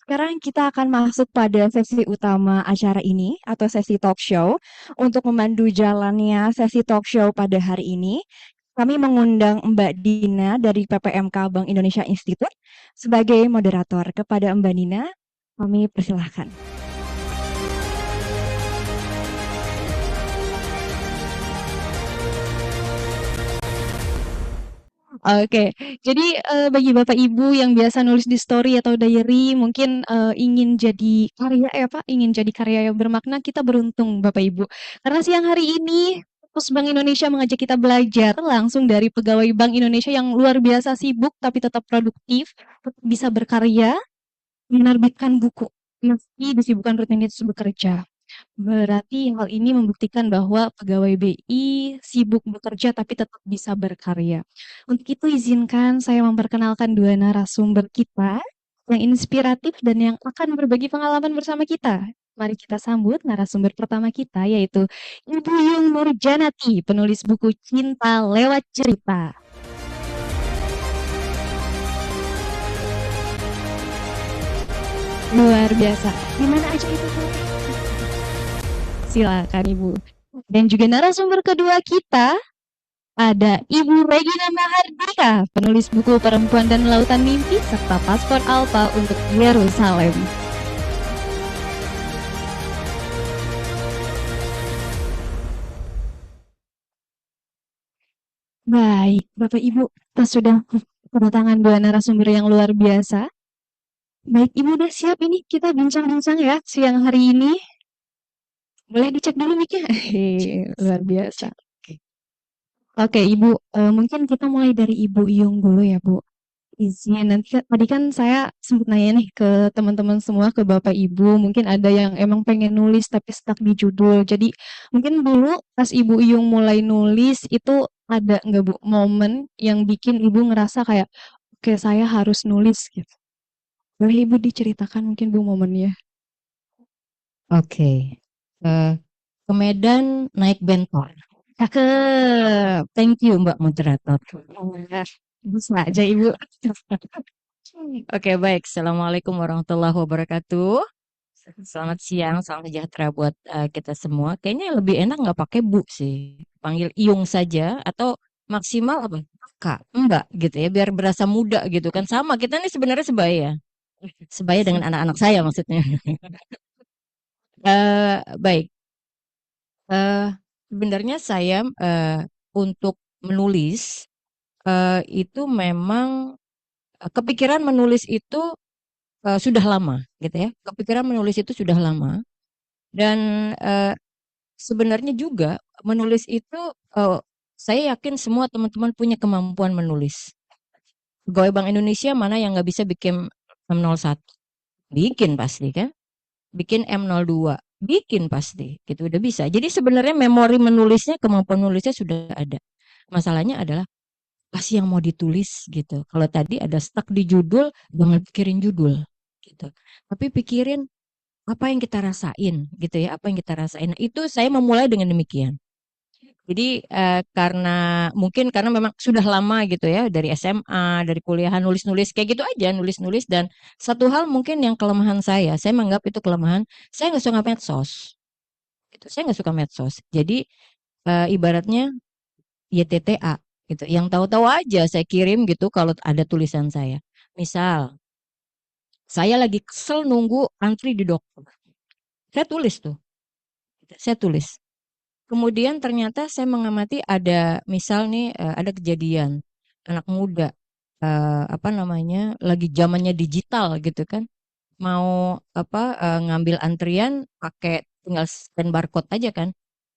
Sekarang kita akan masuk pada sesi utama acara ini atau sesi talk show. Untuk memandu jalannya sesi talk show pada hari ini, kami mengundang Mbak Dina dari PPMK Bank Indonesia Institute sebagai moderator. Kepada Mbak Dina, kami persilahkan. Oke, jadi bagi Bapak Ibu yang biasa nulis di story atau diary, mungkin ingin jadi karya ya Pak, ingin jadi karya yang bermakna, kita beruntung Bapak Ibu. Karena siang hari ini, Pos Bank Indonesia mengajak kita belajar langsung dari pegawai Bank Indonesia yang luar biasa sibuk tapi tetap produktif, tetap bisa berkarya, menerbitkan buku, meski disibukkan rutinitas bekerja. Berarti hal ini membuktikan bahwa pegawai BI sibuk bekerja tapi tetap bisa berkarya. Untuk itu izinkan saya memperkenalkan dua narasumber kita yang inspiratif dan yang akan berbagi pengalaman bersama kita. Mari kita sambut narasumber pertama kita yaitu Ibu Yung Nurjanati, penulis buku Cinta Lewat Cerita. Luar biasa. Gimana aja itu, Bu? Silakan Ibu. Dan juga narasumber kedua kita ada Ibu Regina Mahardika, penulis buku Perempuan dan Lautan Mimpi serta Paspor Alpha untuk Yerusalem. Baik, Bapak Ibu, kita sudah kedatangan dua narasumber yang luar biasa. Baik, Ibu udah siap ini kita bincang-bincang ya siang hari ini. Boleh dicek dulu mic-nya? Luar biasa. Oke, Ibu, mungkin kita mulai dari Ibu Iyung dulu ya, Bu. Izin, nanti tadi kan saya sempat nanya nih ke teman-teman semua, ke Bapak Ibu, mungkin ada yang emang pengen nulis tapi stuck di judul. Jadi mungkin dulu pas Ibu Iyung mulai nulis itu ada nggak Bu momen yang bikin Ibu ngerasa kayak, oke saya harus nulis gitu. Boleh Ibu diceritakan mungkin Bu momennya? Oke, eh, ke Medan naik bentor. Cakep, thank you Mbak Moderator. Wah, bisa aja Ibu. Oke, baik. Assalamualaikum warahmatullahi wabarakatuh. Selamat siang, salam sejahtera buat kita semua. Kayaknya lebih enak nggak pakai Bu sih, panggil Iyung saja atau maksimal apa? Kak, Mbak gitu ya, biar berasa muda gitu kan. Sama, kita nih sebenarnya sebaya, sebaya dengan anak-anak saya maksudnya. Baik. Eh, Sebenarnya saya untuk menulis itu memang kepikiran menulis itu sudah lama, gitu ya. Kepikiran menulis itu sudah lama dan sebenarnya juga menulis itu eh, saya yakin semua teman-teman punya kemampuan menulis. Pegawai Bank Indonesia mana yang nggak bisa bikin M01? Bikin pasti kan? Bikin M02, bikin pasti, gitu udah bisa. Jadi sebenarnya memori menulisnya, kemampuan menulisnya sudah ada. Masalahnya adalah apa sih yang mau ditulis gitu. Kalau tadi ada stuck di judul, jangan pikirin judul gitu. Tapi pikirin apa yang kita rasain gitu ya, apa yang kita rasain. Nah, itu saya memulai dengan demikian. Jadi karena mungkin karena memang sudah lama gitu ya dari SMA, dari kuliahan nulis-nulis kayak gitu aja, nulis-nulis dan satu hal mungkin yang kelemahan saya menganggap itu kelemahan, saya nggak suka medsos. Gitu. Saya nggak suka medsos. Jadi ibaratnya YTTA gitu. Yang tahu-tahu aja saya kirim gitu kalau ada tulisan saya. Misal, saya lagi kesel nunggu antri di dokter. Saya tulis tuh. Saya tulis. Kemudian ternyata saya mengamati ada misal nih ada kejadian anak muda apa namanya lagi zamannya digital gitu kan mau apa ngambil antrian pakai tinggal scan barcode aja kan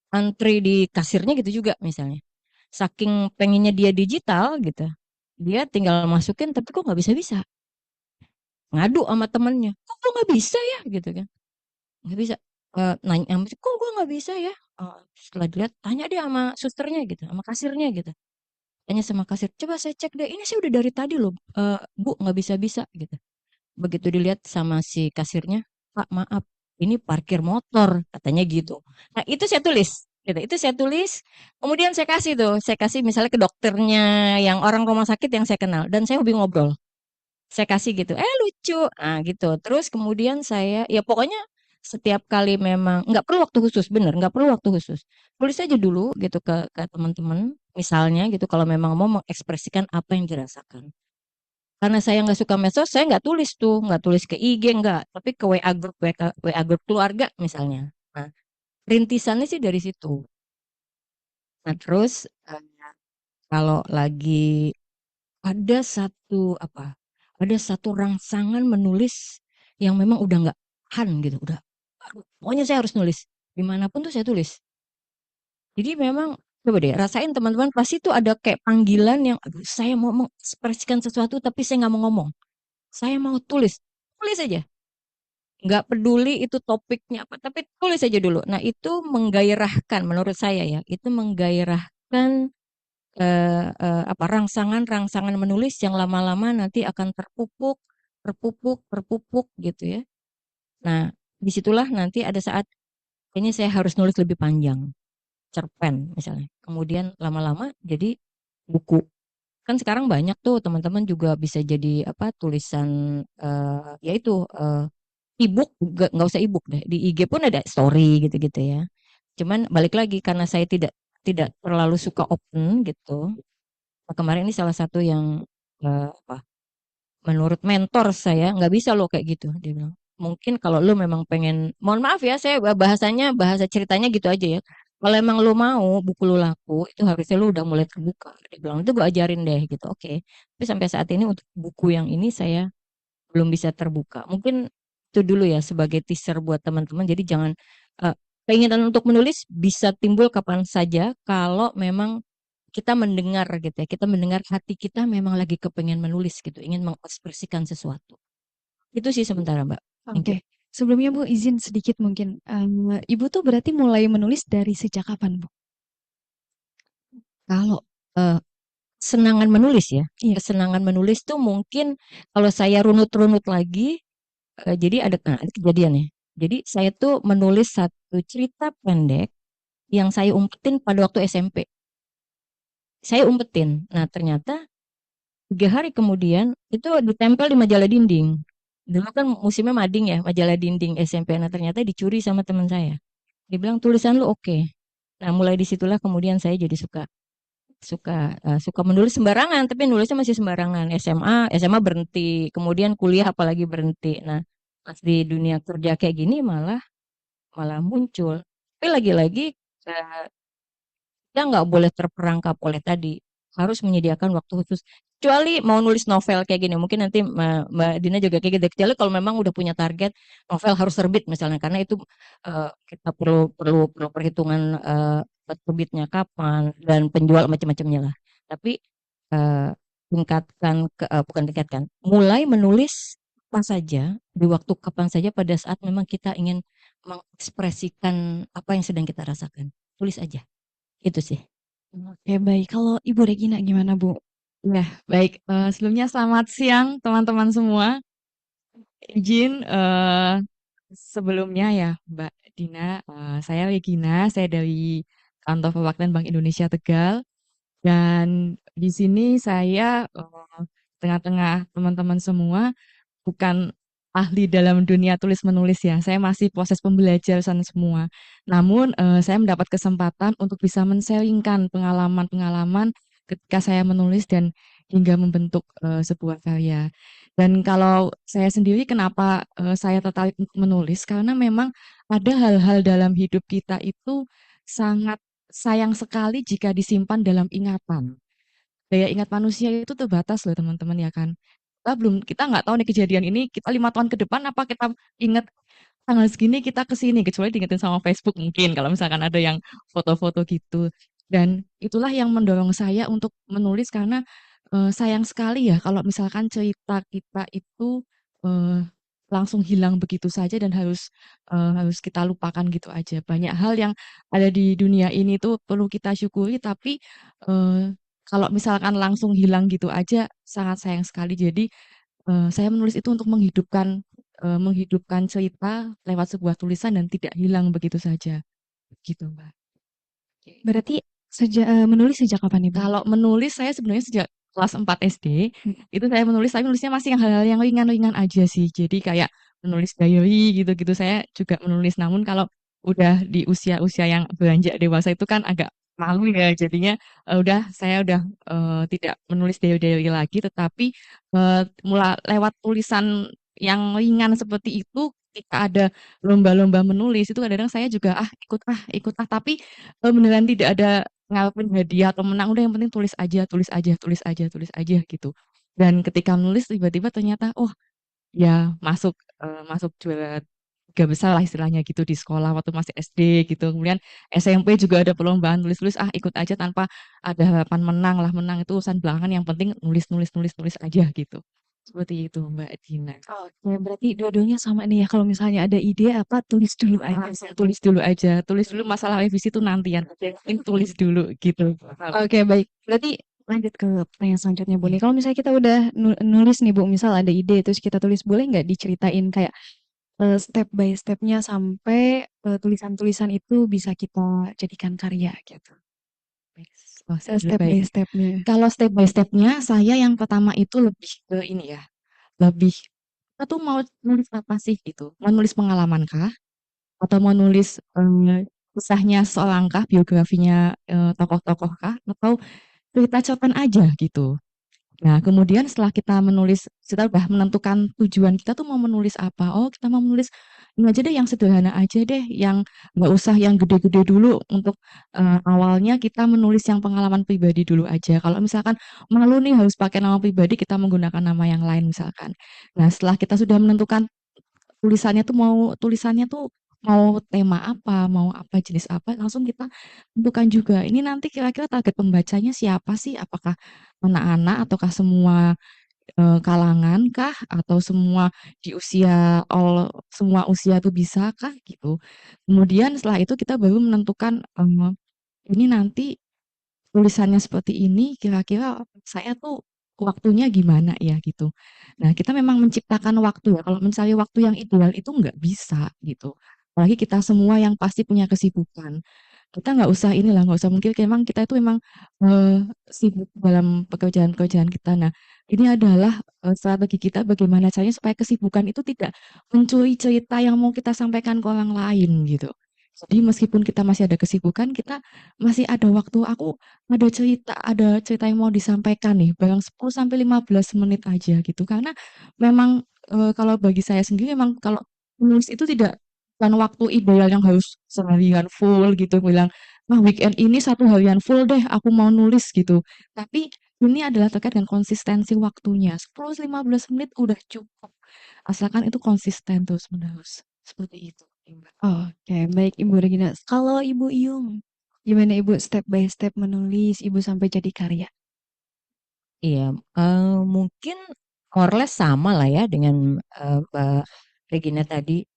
antri di kasirnya gitu juga misalnya saking pengennya dia digital gitu dia tinggal masukin tapi kok nggak bisa-bisa ngadu sama temennya kok nggak bisa ya gitu kan nggak bisa nanya sama kok gua nggak bisa ya. Setelah dilihat tanya dia sama susternya gitu sama kasirnya gitu tanya sama kasir coba saya cek deh ini sih udah dari tadi loh bu nggak bisa-bisa gitu begitu dilihat sama si kasirnya pak maaf ini parkir motor katanya gitu nah itu saya tulis gitu itu saya tulis kemudian saya kasih tuh saya kasih misalnya ke dokternya yang orang rumah sakit yang saya kenal dan saya hobi ngobrol Saya kasih gitu, lucu, nah gitu. Terus kemudian saya, ya pokoknya setiap kali memang nggak perlu waktu khusus, bener, nggak perlu waktu khusus. Tulis aja dulu gitu ke teman-teman, misalnya gitu kalau memang mau mengekspresikan apa yang dirasakan. Karena saya nggak suka medsos, saya nggak tulis tuh, nggak tulis ke IG, nggak, tapi ke WA grup, WA grup keluarga misalnya. Nah, rintisannya sih dari situ. Nah, terus eh, kalau lagi ada satu rangsangan menulis yang memang udah nggak tahan gitu, udah, aduh, pokoknya saya harus nulis. Dimanapun tuh saya tulis. Jadi memang coba deh rasain teman-teman pasti tuh ada kayak panggilan yang, aduh, saya mau mengekspresikan sesuatu tapi saya nggak mau ngomong. Saya mau tulis, tulis aja. Nggak peduli itu topiknya apa, tapi tulis aja dulu. Nah, itu menggairahkan menurut saya ya, itu menggairahkan apa rangsangan-rangsangan menulis yang lama-lama nanti akan terpupuk, terpupuk, terpupuk gitu ya. Nah, disitulah nanti ada saat kayaknya saya harus nulis lebih panjang, cerpen misalnya. Kemudian lama-lama jadi buku. Kan sekarang banyak tuh teman-teman juga bisa jadi apa tulisan yaitu e-book, nggak usah e-book deh. Di IG pun ada story gitu-gitu ya. Cuman balik lagi karena saya tidak tidak terlalu suka open gitu. Nah, kemarin ini salah satu yang apa menurut mentor saya nggak bisa lo kayak gitu dia bilang mungkin kalau lo memang pengen mohon maaf ya saya bahasanya bahasa ceritanya gitu aja ya kalau emang lo mau buku lo laku itu harusnya lo udah mulai terbuka dia bilang itu gue ajarin deh gitu oke tapi sampai saat ini untuk buku yang ini saya belum bisa terbuka mungkin itu dulu ya sebagai teaser buat teman-teman jadi jangan eh, keinginan untuk menulis bisa timbul kapan saja kalau memang kita mendengar gitu ya, kita mendengar hati kita memang lagi kepengen menulis gitu, ingin mengekspresikan sesuatu. Itu sih sementara Mbak. Thank you. Oke. Sebelumnya Bu izin sedikit mungkin. Ibu tuh berarti mulai menulis dari sejak kapan Bu? Kalau eh, kesenangan menulis ya, Iya. kesenangan menulis tuh mungkin kalau saya runut-runut lagi, jadi ada kejadian ya. Jadi saya tuh menulis satu cerita pendek yang saya umpetin pada waktu SMP. Saya umpetin. Nah ternyata 3 hari kemudian itu ditempel di majalah dinding. Dulu kan musimnya mading ya, majalah dinding SMP. Nah ternyata dicuri sama teman saya. Dia bilang tulisan lu oke. Nah mulai disitulah kemudian saya jadi suka suka menulis sembarangan, tapi nulisnya masih sembarangan. SMA berhenti, kemudian kuliah apalagi berhenti. Nah pas di dunia kerja kayak gini malah malah muncul. Tapi lagi-lagi eh, kita nggak boleh terperangkap oleh tadi harus menyediakan waktu khusus kecuali mau nulis novel kayak gini mungkin nanti Mbak Dina juga kayak gitu kecuali kalau memang udah punya target novel harus terbit misalnya karena itu kita perlu perhitungan terbitnya kapan dan penjual macam-macamnya lah tapi eh, bukan tingkatkan mulai menulis apa saja di waktu kapan saja pada saat memang kita ingin mengekspresikan apa yang sedang kita rasakan tulis aja itu sih. Oke, baik. Kalau Ibu Regina gimana Bu? Ya, baik. Sebelumnya selamat siang teman-teman semua. Izin sebelumnya ya Mbak Dina, saya Regina, saya dari Kantor Perwakilan Bank Indonesia Tegal. Dan di sini saya tengah-tengah teman-teman semua bukan ahli dalam dunia tulis menulis ya. Saya masih proses pembelajaran semua. Namun saya mendapat kesempatan untuk bisa men-sharingkan pengalaman-pengalaman ketika saya menulis dan hingga membentuk sebuah karya. Dan kalau saya sendiri kenapa saya tertarik untuk menulis karena memang ada hal-hal dalam hidup kita itu sangat sayang sekali jika disimpan dalam ingatan. Daya ingat manusia itu terbatas loh teman-teman ya kan. Kita nggak tahu nih kejadian ini kita 5 tahun ke depan apa kita ingat tanggal segini kita ke sini kecuali diingetin sama Facebook mungkin kalau misalkan ada yang foto-foto gitu. Dan itulah yang mendorong saya untuk menulis karena sayang sekali ya kalau misalkan cerita kita itu eh, langsung hilang begitu saja dan harus kita lupakan gitu aja. Banyak hal yang ada di dunia ini tuh perlu kita syukuri tapi eh, kalau misalkan langsung hilang gitu aja sangat sayang sekali. Jadi saya menulis itu untuk menghidupkan cerita lewat sebuah tulisan dan tidak hilang begitu saja. Gitu, Mbak. Berarti menulis sejak kapan Ibu? Kalau menulis saya sebenarnya sejak kelas 4 SD, itu saya menulis, tapi nulisnya masih yang hal-hal yang ringan-ringan aja sih. Jadi kayak menulis diary gitu-gitu saya juga menulis. Namun kalau udah di usia-usia yang beranjak dewasa itu kan agak malu ya. Jadinya saya udah tidak menulis diary-diary lagi, tetapi mulai lewat tulisan yang ringan seperti itu ketika ada lomba-lomba menulis itu kadang-kadang saya juga ikut tapi beneran tidak ada ngarepin hadiah atau menang, udah yang penting tulis aja tulis aja tulis aja tulis aja gitu. Dan ketika menulis tiba-tiba ternyata ya masuk juara 3 besar lah istilahnya gitu di sekolah waktu masih SD gitu. Kemudian SMP juga ada perlombaan tulis-tulis, ikut aja tanpa ada harapan menang lah, menang itu urusan belakangan, yang penting nulis nulis nulis nulis aja gitu. Seperti itu Mbak Dina. Oke, berarti dua-duanya sama nih ya. Kalau misalnya ada ide apa, tulis dulu aja. Langsung tulis dulu aja, tulis dulu, masalah revisi itu nantian. Ini tulis dulu gitu. Oke, baik. Berarti lanjut ke pertanyaan selanjutnya, Bu. Nih, Iya. kalau misalnya kita udah nulis nih, Bu, misal ada ide, terus kita tulis, boleh nggak diceritain kayak step by stepnya sampai tulisan-tulisan itu bisa kita jadikan karya gitu. Oh, Step by baik. stepnya. Kalau step by stepnya, saya yang pertama itu lebih ke ini ya, lebih kita tuh mau nulis apa sih gitu? Mau nulis pengalaman kah? Atau mau nulis kisahnya seorang kah? Biografinya tokoh-tokoh kah? Atau cerita cerpen aja gitu? Nah, kemudian setelah kita udah menentukan tujuan kita tuh mau menulis apa. Oh, kita mau menulis ini aja deh, yang sederhana aja deh, yang nggak usah yang gede-gede dulu. Untuk awalnya kita menulis yang pengalaman pribadi dulu aja. Kalau misalkan malu nih harus pakai nama pribadi, kita menggunakan nama yang lain misalkan. Nah, setelah kita sudah menentukan tulisannya tuh mau tema apa, mau apa, jenis apa, langsung kita tentukan juga. Ini nanti kira-kira target pembacanya siapa sih? Apakah anak-anak ataukah semua kalangan kah? Atau semua usia tuh bisa kah? Gitu. Kemudian setelah itu kita baru menentukan ini nanti tulisannya seperti ini, kira-kira saya tuh waktunya gimana ya gitu. Nah, kita memang menciptakan waktu ya. Kalau mencari waktu yang ideal itu nggak bisa gitu. Apalagi kita semua yang pasti punya kesibukan. Kita nggak usah inilah, nggak usah mungkin memang kita itu memang sibuk dalam pekerjaan-pekerjaan kita. Nah, ini adalah strategi kita bagaimana caranya supaya kesibukan itu tidak mencuri cerita yang mau kita sampaikan ke orang lain gitu. Jadi meskipun kita masih ada kesibukan, kita masih ada waktu. Aku ada cerita yang mau disampaikan nih, barang 10 sampai 15 menit aja gitu. Karena memang kalau bagi saya sendiri memang kalau menulis itu tidak bukan waktu ideal yang harus seharian full gitu bilang, "Wah, weekend ini 1 harian full deh aku mau nulis," gitu. Tapi ini adalah terkait dengan konsistensi waktunya. 10-15 menit udah cukup. Asalkan itu konsisten terus-menerus. Seperti itu, Mbak. Oke, baik Ibu Regina. Kalau Ibu Iyung, gimana Ibu step by step menulis Ibu sampai jadi karya? Iya, mungkin more or less sama lah ya dengan Mbak Regina tadi.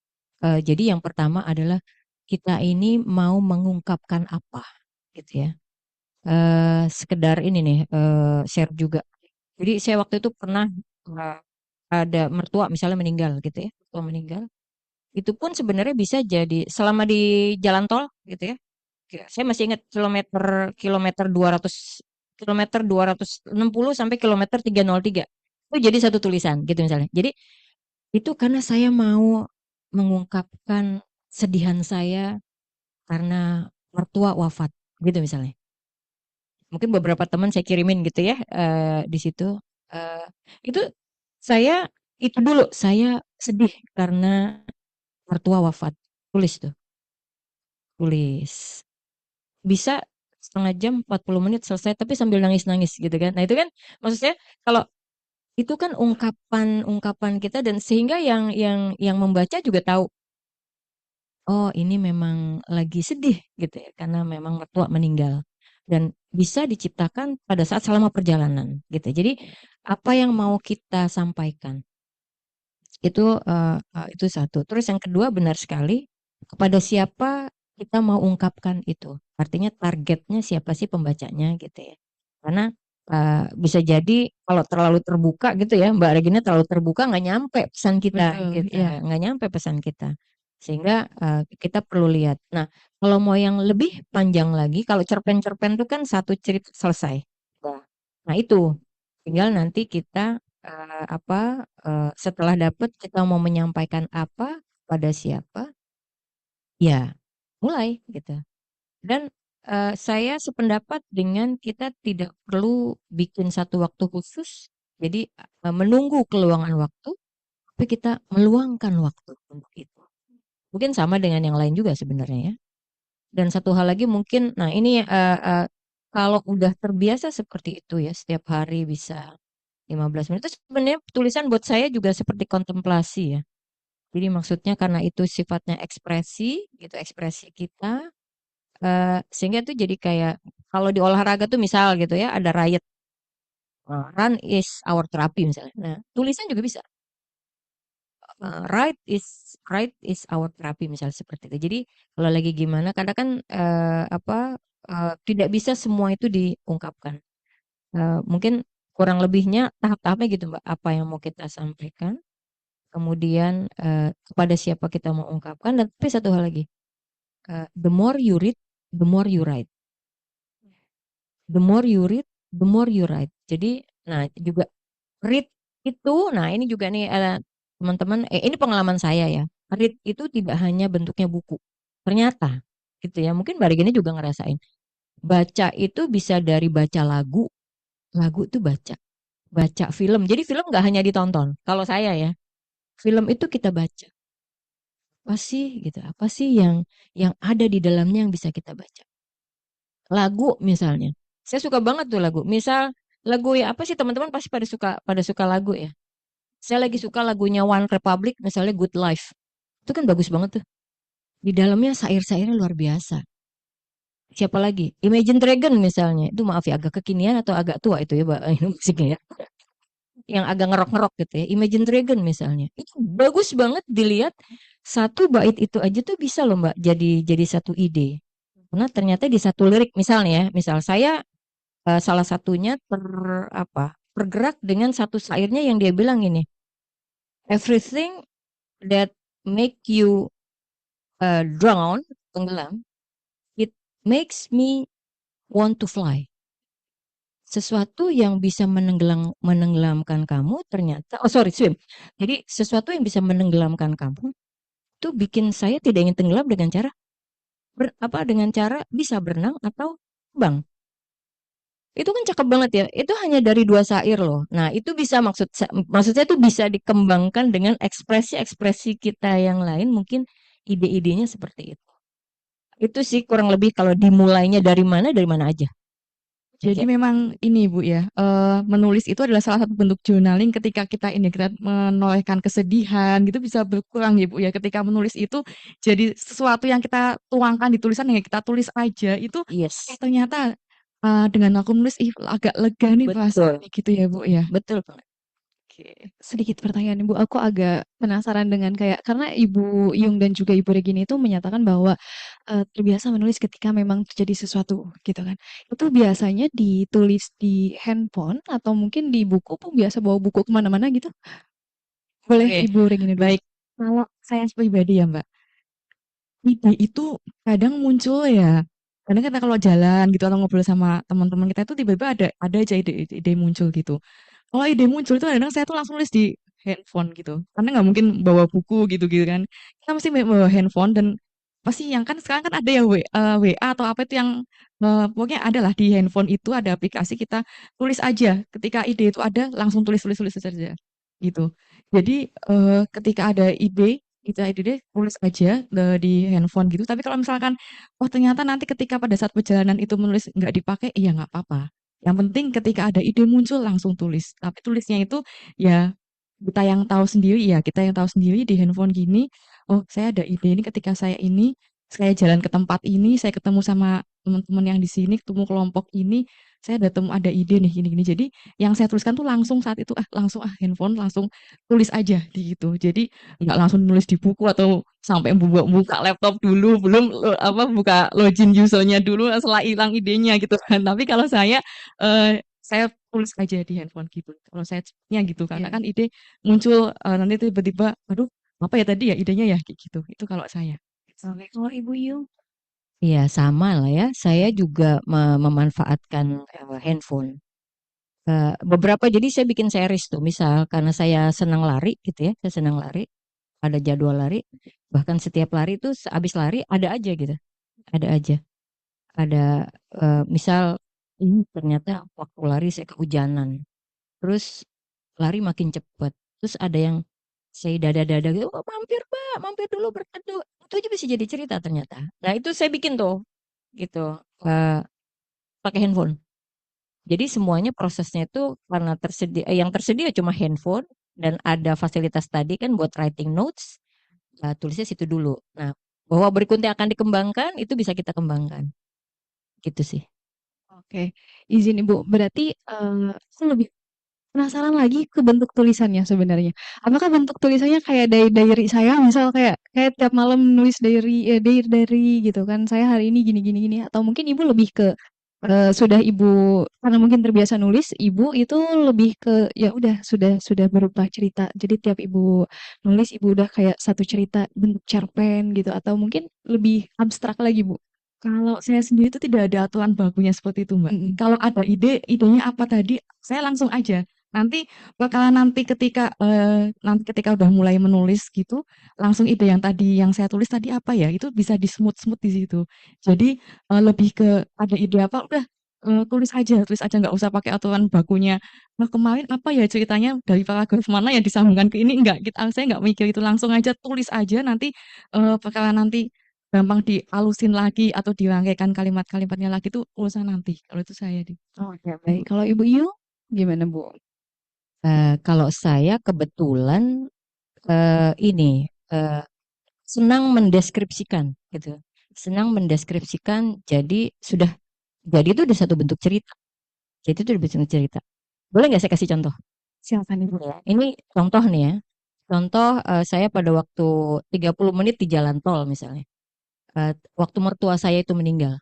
Jadi yang pertama adalah kita ini mau mengungkapkan apa gitu ya. Sekedar ini nih, share juga. Jadi saya waktu itu pernah eh, ada mertua misalnya meninggal gitu ya, mertua meninggal. Itu pun sebenarnya bisa jadi selama di jalan tol gitu ya. Saya masih ingat kilometer 260 sampai kilometer 303. Itu jadi satu tulisan gitu misalnya. Jadi itu karena saya mau mengungkapkan sedihan saya karena mertua wafat gitu misalnya. Mungkin beberapa teman saya kirimin gitu ya di situ. Eh, itu saya itu dulu saya sedih karena mertua wafat. Tulis tuh, tulis. Bisa setengah jam 40 menit selesai tapi sambil nangis-nangis gitu kan. Nah, itu kan maksudnya kalau itu kan ungkapan-ungkapan kita dan sehingga yang membaca juga tahu, oh ini memang lagi sedih gitu ya karena memang mertua meninggal dan bisa diciptakan pada saat selama perjalanan gitu. Jadi apa yang mau kita sampaikan itu satu. Terus yang kedua benar sekali kepada siapa kita mau ungkapkan itu. Artinya targetnya siapa sih pembacanya gitu ya. Karena bisa jadi kalau terlalu terbuka gitu ya, Mbak Regina terlalu terbuka nggak nyampe pesan kita Betul, gitu, ya. nggak nyampe pesan kita. Sehingga kita perlu lihat. Nah, kalau mau yang lebih panjang lagi, kalau cerpen-cerpen itu kan satu cerita selesai. Nah, itu. Tinggal nanti kita setelah dapat kita mau menyampaikan apa pada siapa, ya mulai gitu. Dan saya sependapat dengan kita tidak perlu bikin satu waktu khusus. Jadi menunggu keluangan waktu, tapi kita meluangkan waktu untuk itu. Mungkin sama dengan yang lain juga sebenarnya ya. Dan satu hal lagi mungkin, nah ini kalau udah terbiasa seperti itu ya, setiap hari bisa 15 menit, itu sebenarnya tulisan buat saya juga seperti kontemplasi ya. Jadi maksudnya karena itu sifatnya ekspresi, gitu, ekspresi kita, sehingga itu jadi kayak, kalau di olahraga tuh misal gitu ya, ada riot, run is our therapy misalnya. Nah, tulisan juga bisa. Write is our therapy misalnya seperti itu. Jadi kalau lagi gimana, kadang kan tidak bisa semua itu diungkapkan. Mungkin kurang lebihnya tahap-tahapnya gitu Mbak. Apa yang mau kita sampaikan, kemudian kepada siapa kita mau ungkapkan, dan tapi satu hal lagi, the more you read, the more you write. The more you read, the more you write. Jadi, nah juga read itu, nah ini juga nih teman-teman, ini pengalaman saya ya. Read itu tidak hanya bentuknya buku. Ternyata, gitu ya. Mungkin Mbak Regina juga ngerasain. Baca itu bisa dari baca lagu itu baca film. Jadi film nggak hanya ditonton. Kalau saya ya, film itu kita baca. Apa sih gitu? Apa sih yang ada di dalamnya yang bisa kita baca? Lagu misalnya. Saya suka banget tuh lagu. Misal lagu ya apa sih, teman-teman pasti pada suka lagu ya. Saya lagi suka lagunya One Republic misalnya Good Life. Itu kan bagus banget tuh. Di dalamnya syair-syairnya luar biasa. Siapa lagi? Imagine Dragon misalnya. Itu maaf ya, agak kekinian atau agak tua itu ya Mbak, ini musiknya ya. Yang agak ngerok-ngerok gitu ya. Imagine Dragon misalnya. Itu bagus banget dilihat, satu bait itu aja tuh bisa loh Mbak jadi satu ide. Karena ternyata di satu lirik misalnya ya, misal saya salah satunya tergerak dengan satu syairnya yang dia bilang ini, everything that make you drown, tenggelam, it makes me want to fly. Sesuatu yang bisa menenggelamkan kamu ternyata, oh sorry, swim. Jadi sesuatu yang bisa menenggelamkan kamu itu bikin saya tidak ingin tenggelam dengan cara dengan cara bisa berenang atau terbang. Itu kan cakep banget ya. Itu hanya dari dua syair loh. Nah, itu bisa maksud saya itu bisa dikembangkan dengan ekspresi-ekspresi kita yang lain, mungkin ide-idenya seperti itu. Itu sih kurang lebih kalau dimulainya dari mana aja. Jadi Ya, memang ini Bu ya, menulis itu adalah salah satu bentuk journaling ketika kita menolehkan kesedihan gitu bisa berkurang ya Bu ya. Ketika menulis itu jadi sesuatu yang kita tuangkan di tulisan yang kita tulis aja itu yes, ternyata dengan aku menulis agak lega nih betul, perasaannya gitu ya Bu ya. betul banget. Oke, sedikit pertanyaan Ibu, aku agak penasaran dengan kayak karena Ibu Yung dan juga Ibu Regina itu menyatakan bahwa terbiasa menulis ketika memang terjadi sesuatu gitu kan. Itu biasanya ditulis di handphone atau mungkin di buku pun biasa bawa buku kemana-mana gitu? Boleh Oke, Ibu Regina dulu. baik. Kalau saya pribadi ya Mbak, ide itu kadang muncul ya. Kadang kita kalau jalan gitu atau ngobrol sama teman-teman kita itu tiba-tiba ada aja ide muncul gitu. Kalau ide muncul itu kadang saya tuh langsung nulis di handphone gitu. Karena nggak mungkin bawa buku gitu-gitu kan. Kita mesti bawa handphone dan pasti yang kan sekarang kan ada ya WA atau apa itu yang pokoknya ada lah di handphone itu ada aplikasi kita tulis aja. Ketika ide itu ada langsung tulis saja gitu. Jadi ketika ada ide tulis aja di handphone gitu. Tapi kalau misalkan oh ternyata nanti ketika pada saat perjalanan itu menulis nggak dipakai, iya nggak apa-apa. Yang penting ketika ada ide muncul langsung tulis. Tapi tulisnya itu ya kita yang tahu sendiri ya, kita yang tahu sendiri di handphone gini, oh saya ada ide ini ketika saya jalan ke tempat ini, saya ketemu sama teman-teman yang di sini, ketemu kelompok ini, saya ada ide nih gini-gini. Jadi yang saya tuliskan tuh langsung saat itu langsung handphone langsung tulis aja di gitu. Jadi nggak langsung nulis di buku atau sampai buka laptop dulu, belum buka login usernya dulu setelah hilang idenya gitu kan. Tapi kalau saya tulis aja di handphone gitu. Kalau saya gitu karena Iya. kan ide muncul nanti tiba-tiba, aduh apa ya tadi ya idenya ya kayak gitu. Itu kalau saya. Oke, kalau Ibu Yung? Iya, sama lah ya. Saya juga memanfaatkan handphone. Beberapa jadi saya bikin series tuh, misal karena saya senang lari gitu ya, saya senang lari, ada jadwal lari, bahkan setiap lari tuh sehabis lari ada aja gitu, ada aja, ada misal ini ternyata waktu lari saya kehujanan, terus lari makin cepet, terus ada yang saya dada-dada gitu, "Oh, mampir Mbak, mampir dulu berteduh." Itu aja bisa jadi cerita ternyata. Nah itu saya bikin tuh, gitu, pakai handphone. Jadi semuanya prosesnya itu karena yang tersedia cuma handphone dan ada fasilitas tadi kan buat writing notes, tulisnya situ dulu. Nah, bahwa berikutnya akan dikembangkan itu bisa kita kembangkan, gitu sih. Oke, izin Ibu. Berarti aku lebih penasaran lagi ke bentuk tulisannya sebenarnya. Apakah bentuk tulisannya kayak diary saya, misal kayak kayak tiap malam nulis diary gitu kan, saya hari ini gini gini gini, atau mungkin Ibu lebih ke sudah Ibu karena mungkin terbiasa nulis, Ibu itu lebih ke ya udah sudah berupa cerita. Jadi tiap Ibu nulis Ibu udah kayak satu cerita bentuk cerpen gitu atau mungkin lebih abstrak lagi, Bu. Kalau saya sendiri itu tidak ada aturan bakunya seperti itu, Mbak. Mm-mm. Kalau ada ide, idenya apa tadi, saya langsung aja. Nanti bakalan nanti ketika udah mulai menulis gitu, langsung ide yang tadi yang saya tulis tadi apa ya, itu bisa di smooth-smooth di situ. Jadi lebih ke ada ide apa, udah tulis aja nggak usah pakai aturan bakunya. Nah, kemarin apa ya ceritanya dari paragraf mana yang disambungkan ke ini enggak, saya nggak mikir itu langsung aja tulis aja nanti bakalan nanti gampang dialusin lagi atau dirangkaikan kalimat-kalimatnya lagi itu urusan nanti. Kalau itu saya di. Oke, baik. Kalau Ibu Yu, gimana Bu? Kalau saya kebetulan ini senang mendeskripsikan gitu. Senang mendeskripsikan jadi itu udah satu bentuk cerita. Jadi itu udah bentuk cerita. Boleh nggak saya kasih contoh? Silakan Ibu. Ya, ini contoh nih ya. Contoh saya pada waktu 30 menit di jalan tol misalnya. Waktu mertua saya itu meninggal.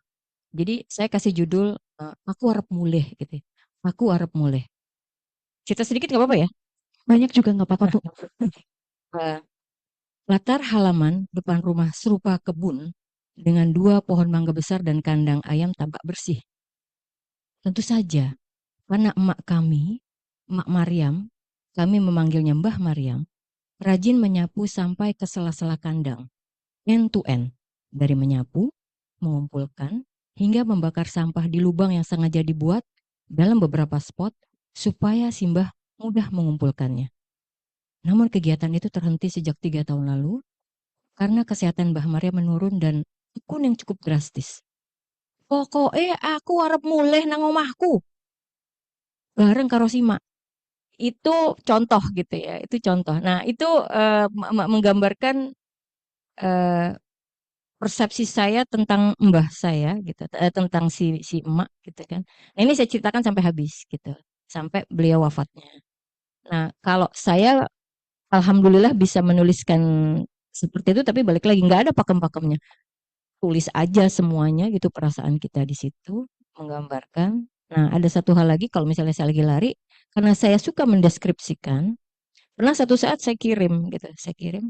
Jadi saya kasih judul Aku Arep Mulih gitu. Ya. Aku Arep Mulih. Cerita sedikit nggak apa-apa ya? Banyak juga nggak apa-apa Bu. Eh, Latar halaman depan rumah serupa kebun dengan dua pohon mangga besar dan kandang ayam tampak bersih. Tentu saja, karena emak kami, Emak Maryam, kami memanggilnya Mbah Maryam, rajin menyapu sampai ke sela-sela kandang, end to end, dari menyapu, mengumpulkan, hingga membakar sampah di lubang yang sengaja dibuat dalam beberapa spot supaya Simbah mudah mengumpulkannya. Namun kegiatan itu terhenti sejak 3 tahun lalu karena kesehatan Mbah Maria menurun dan pikun yang cukup drastis. Pokoknya aku arep mulih nang omahku bareng karo Sima. Itu contoh gitu ya, itu contoh. Nah, itu menggambarkan eh, persepsi saya tentang mbah saya gitu, tentang si emak gitu kan. Nah, ini saya ceritakan sampai habis gitu, sampai beliau wafatnya. Nah, kalau saya alhamdulillah bisa menuliskan seperti itu, tapi balik lagi nggak ada pakem-pakemnya. Tulis aja semuanya gitu perasaan kita di situ, menggambarkan. Nah, ada satu hal lagi kalau misalnya saya lagi lari, karena saya suka mendeskripsikan, pernah satu saat saya kirim gitu, saya kirim,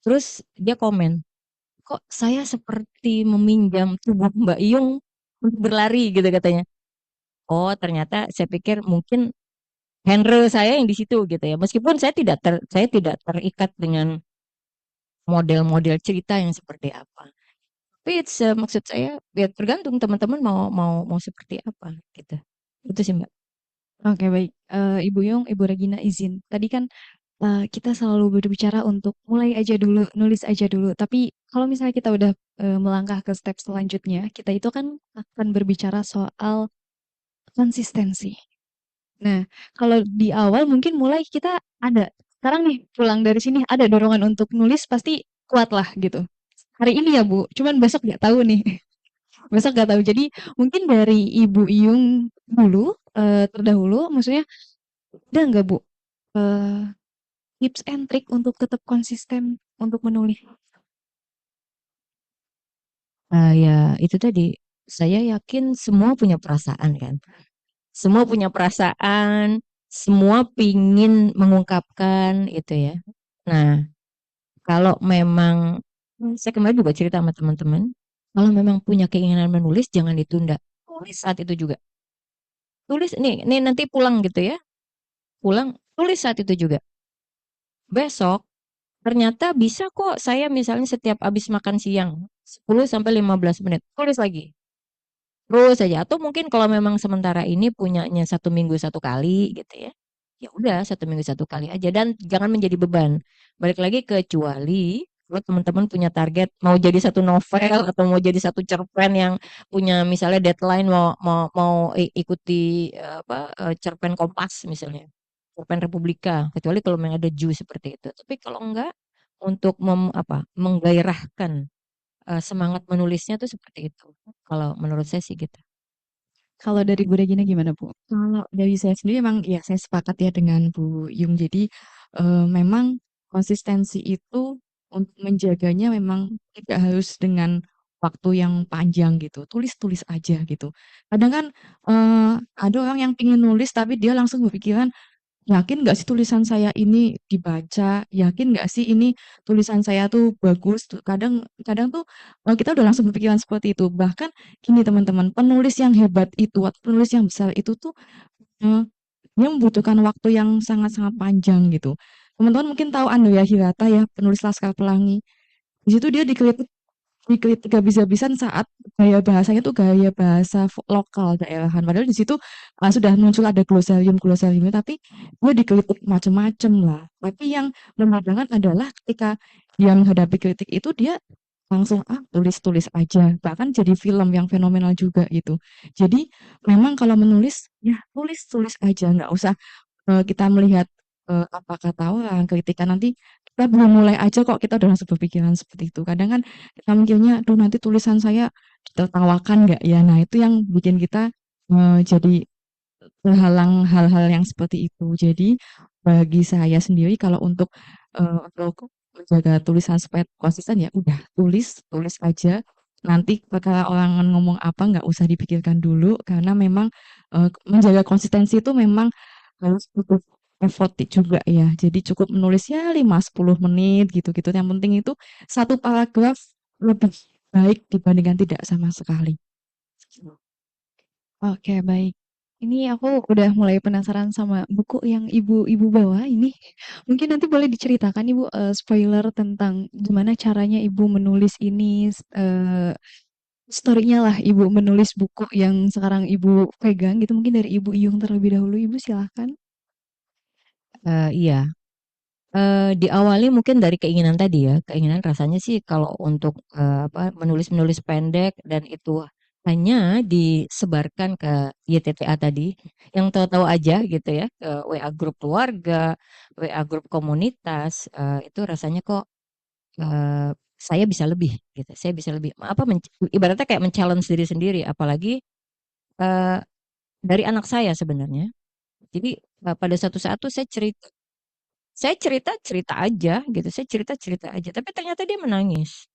terus dia komen, kok saya seperti meminjam tubuh Mbak Iyung untuk berlari gitu katanya. Oh, ternyata saya pikir mungkin genre saya yang di situ gitu ya. Meskipun saya tidak terikat dengan model-model cerita yang seperti apa. Tapi maksud saya ya tergantung teman-teman mau seperti apa gitu. Itu sih Mbak. Oke, baik. Ibu Yung, Ibu Regina izin. Tadi kan kita selalu berbicara untuk mulai aja dulu, nulis aja dulu. Tapi kalau misalnya kita udah melangkah ke step selanjutnya, kita itu kan akan berbicara soal konsistensi. Nah, kalau di awal mungkin mulai kita ada, sekarang nih pulang dari sini ada dorongan untuk nulis pasti kuat lah gitu. Hari ini ya Bu, cuman besok nggak tahu nih. Besok nggak tahu. Jadi mungkin dari Ibu Iyung dulu, terdahulu, maksudnya ada nggak Bu eh, tips and trick untuk tetap konsisten untuk menulis? Ya itu tadi saya yakin semua punya perasaan kan. Semua punya perasaan, semua pingin mengungkapkan itu ya. Nah, kalau memang saya kemarin juga cerita sama teman-teman, kalau memang punya keinginan menulis jangan ditunda. Tulis saat itu juga. tulis nih nanti pulang gitu ya, pulang tulis saat itu juga. Besok ternyata bisa kok saya misalnya setiap habis makan siang 10 sampai 15 menit tulis lagi. Terus aja atau mungkin kalau memang sementara ini punyanya 1 minggu 1 kali gitu ya. Ya udah 1 minggu 1 kali aja dan jangan menjadi beban. Balik lagi kecuali kalau teman-teman punya target mau jadi satu novel atau mau jadi satu cerpen yang punya misalnya deadline mau mau mau ikuti cerpen Kompas misalnya. Cerpen Republika, kecuali kalau memang ada jus seperti itu. Tapi kalau enggak untuk menggairahkan semangat menulisnya tuh seperti itu. Kalau menurut saya sih gitu. Kalau dari Bu Regina gimana, Bu? Kalau dari saya sendiri memang ya saya sepakat ya dengan Bu Yung. Jadi memang konsistensi itu untuk menjaganya memang tidak harus dengan waktu yang panjang gitu. Tulis-tulis aja gitu. Kadang kan ada orang yang ingin nulis tapi dia langsung berpikiran, yakin nggak sih tulisan saya ini dibaca? Yakin nggak sih ini tulisan saya tuh bagus? Kadang kadang tuh kita udah langsung berpikiran seperti itu. Bahkan gini teman-teman, penulis yang hebat itu atau penulis yang besar itu tuh eh, dia membutuhkan waktu yang sangat-sangat panjang gitu. Teman-teman mungkin tahu Andrea Hirata ya, penulis Laskar Pelangi. Di situ dia dikritik habis-habisan saat gaya bahasanya tuh gaya bahasa lokal daerahan. Padahal di situ sudah muncul ada glosarium-glosariumnya, tapi gue dikritik macem-macem lah. Tapi yang membedakan adalah ketika dia menghadapi kritik itu dia langsung tulis-tulis aja. Bahkan jadi film yang fenomenal juga gitu. Jadi memang kalau menulis ya tulis-tulis aja, nggak usah kita melihat apa kata orang, kritikan nanti kita belum mulai aja kok kita udah langsung berpikiran seperti itu. Kadang kan kita mikirnya, duh nanti tulisan saya ditertawakan nggak ya? Nah itu yang bikin kita jadi terhalang hal-hal yang seperti itu. Jadi bagi saya sendiri kalau untuk menjaga tulisan supaya konsisten ya udah tulis aja. Nanti perkara orang ngomong apa nggak usah dipikirkan dulu karena memang menjaga konsistensi itu memang harus butuh effort juga ya. Jadi cukup menulis ya 5-10 menit gitu-gitu. Yang penting itu satu paragraf lebih baik dibandingkan tidak sama sekali. Oke, baik. Ini aku udah mulai penasaran sama buku yang ibu-ibu bawa ini. Mungkin nanti boleh diceritakan Ibu spoiler tentang gimana caranya Ibu menulis ini, story-nya lah Ibu menulis buku yang sekarang Ibu pegang gitu. Mungkin dari Ibu Iyung terlebih dahulu, Ibu silahkan. Iya. Diawali mungkin dari keinginan tadi ya, keinginan rasanya sih kalau untuk menulis-menulis pendek dan itu hanya disebarkan ke YTTA tadi, yang tahu-tahu aja gitu ya, ke WA grup keluarga, WA grup komunitas, itu rasanya kok saya bisa lebih gitu, saya bisa lebih ibaratnya kayak men-challenge diri sendiri, apalagi eh, dari anak saya sebenarnya. Jadi pada suatu saat tuh saya cerita-cerita aja gitu, saya cerita-cerita aja, tapi ternyata dia menangis.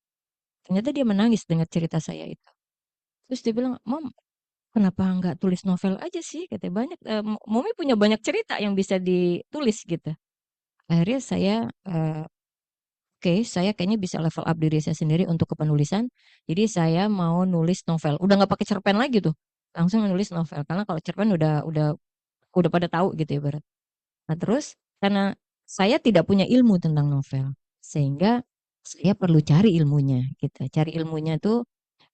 Ternyata dia menangis dengar cerita saya itu. Terus dia bilang, "Mom, kenapa nggak tulis novel aja sih?" Katanya banyak, Mommy punya banyak cerita yang bisa ditulis gitu. Akhirnya saya, oke, saya kayaknya bisa level up diri saya sendiri untuk kepenulisan. Jadi saya mau nulis novel. Udah nggak pakai cerpen lagi tuh, langsung nulis novel. Karena kalau cerpen udah pada tahu gitu ya ibarat. Nah, terus karena saya tidak punya ilmu tentang novel, sehingga saya perlu cari ilmunya gitu. Cari ilmunya tuh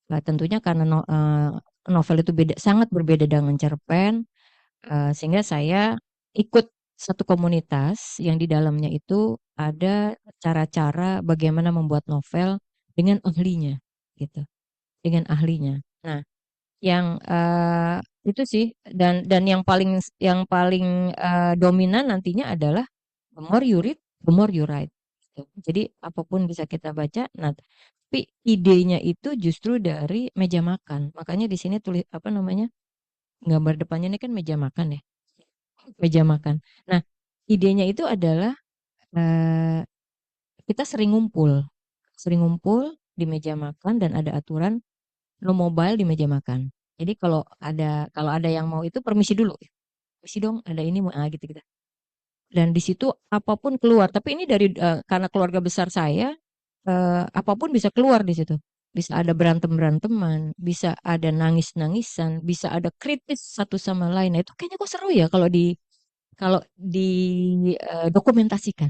tentunya karena novel itu sangat berbeda dengan cerpen, sehingga saya ikut satu komunitas yang di dalamnya itu ada cara-cara bagaimana membuat novel dengan ahlinya gitu, dengan ahlinya. Nah, yang itu sih dan yang paling dominan nantinya adalah the more you read, the more you write. Gitu. Jadi apapun bisa kita baca. Nah, tapi idenya itu justru dari meja makan. Makanya di sini tulis apa namanya? Gambar depannya ini kan meja makan ya. Meja makan. Nah, idenya itu adalah eh, kita sering ngumpul di meja makan dan ada aturan no mobile di meja makan. Jadi kalau ada yang mau itu permisi dulu. Permisi dong, ada ini mau gitu gitu. Dan di situ apapun keluar. Tapi ini dari karena keluarga besar saya, apapun bisa keluar di situ. bisa ada berantem-beranteman, bisa ada nangis-nangisan, bisa ada kritis satu sama lain. Nah, itu kayaknya kok seru ya kalau di dokumentasikan.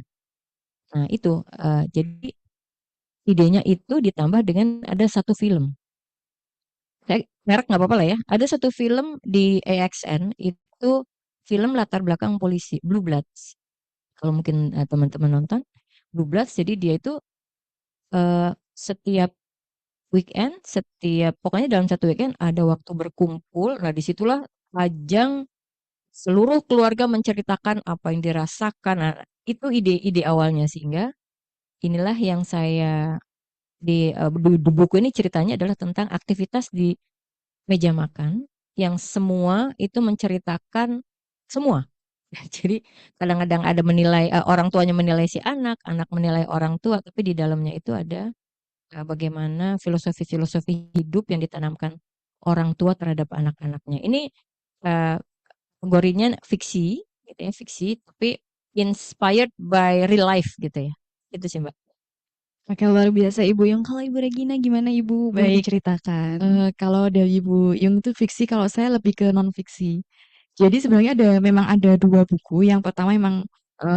Nah, itu jadi idenya itu ditambah dengan ada satu film. Saya merek nggak apa-apa lah ya. Ada satu film di AXN itu film latar belakang polisi, Blue Bloods. Kalau mungkin teman-teman nonton Blue Bloods, jadi dia itu setiap weekend, setiap pokoknya dalam satu weekend ada waktu berkumpul. Nah, disitulah ajang seluruh keluarga menceritakan apa yang dirasakan. Nah, itu ide-ide awalnya sehingga inilah yang saya di buku ini ceritanya adalah tentang aktivitas di meja makan yang semua itu menceritakan semua. Jadi kadang-kadang ada menilai orang tuanya menilai si anak menilai orang tua, tapi di dalamnya itu ada bagaimana filosofi-filosofi hidup yang ditanamkan orang tua terhadap anak-anaknya. Ini eh, kategorinya fiksi, gitu ya, fiksi, tapi inspired by real life gitu ya. Itu sih Mbak. Oke, luar biasa Ibu Yung. Kalau Ibu Regina gimana Ibu? Boleh Baik, diceritakan? kalau dari Bu Yung itu fiksi, kalau saya lebih ke non fiksi. Jadi sebenarnya memang ada dua buku. Yang pertama memang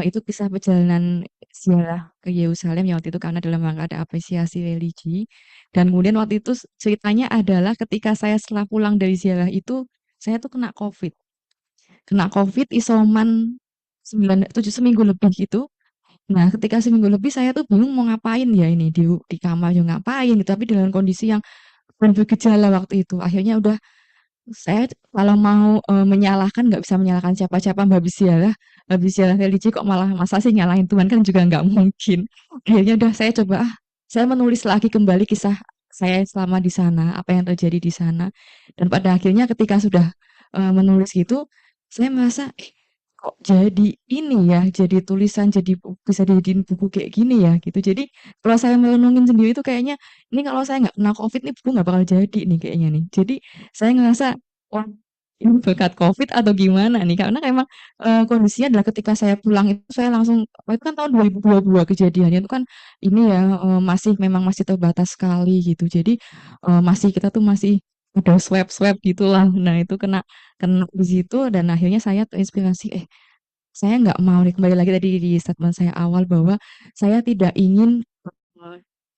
itu kisah perjalanan ziarah ke Yerusalem yang waktu itu karena dalam rangka ada apresiasi religi. Dan kemudian waktu itu ceritanya adalah ketika saya setelah pulang dari ziarah itu, saya tuh kena COVID. Kena COVID isoman 7 seminggu lebih gitu. Nah, ketika seminggu lebih saya tuh bingung mau ngapain ya ini di kamar ya ngapain gitu. Tapi dalam kondisi yang bergejala waktu itu. Akhirnya udah saya kalau mau menyalahkan nggak bisa menyalahkan siapa-siapa habis ziarah religi kok malah masa sih nyalahin Tuhan kan juga nggak mungkin. Akhirnya udah saya coba saya menulis lagi kembali kisah saya selama di sana, apa yang terjadi di sana. Dan pada akhirnya ketika sudah menulis gitu, saya merasa kok jadi ini ya, jadi tulisan, jadi bisa dijadiin buku kayak gini ya gitu. Jadi kalau saya merenungin sendiri itu kayaknya ini kalau saya nggak kena COVID nih buku nggak bakal jadi nih kayaknya nih. Jadi saya ngerasa, wah ini berkat COVID atau gimana nih? Karena emang kondisinya adalah ketika saya pulang itu saya langsung, itu kan tahun 2022 kejadiannya itu kan ini ya memang masih terbatas sekali gitu. Jadi kita tuh masih ada swab-swab gitulah. Nah itu kena kena di situ dan akhirnya saya terinspirasi, saya nggak mau nih kembali lagi tadi di statement saya awal bahwa saya tidak ingin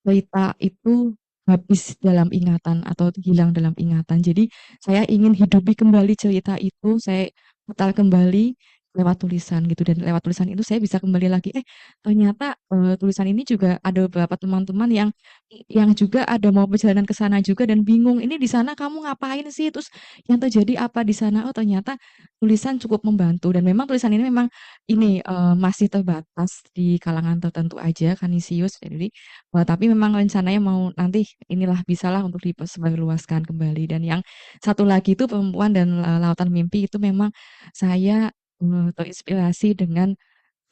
cerita itu habis dalam ingatan atau hilang dalam ingatan. Jadi saya ingin hidupi kembali cerita itu, saya putar kembali lewat tulisan gitu dan lewat tulisan itu saya bisa kembali lagi, ternyata tulisan ini juga ada beberapa teman-teman yang juga ada mau perjalanan ke sana juga dan bingung, "Ini di sana kamu ngapain sih? Terus yang terjadi apa di sana?" Oh, ternyata tulisan cukup membantu dan memang tulisan ini memang ini masih terbatas di kalangan tertentu aja, Kanisius. Jadi tapi memang rencananya mau nanti inilah bisalah untuk disebarluaskan kembali. Dan yang satu lagi itu Perempuan dan Lautan Mimpi itu memang saya terinspirasi dengan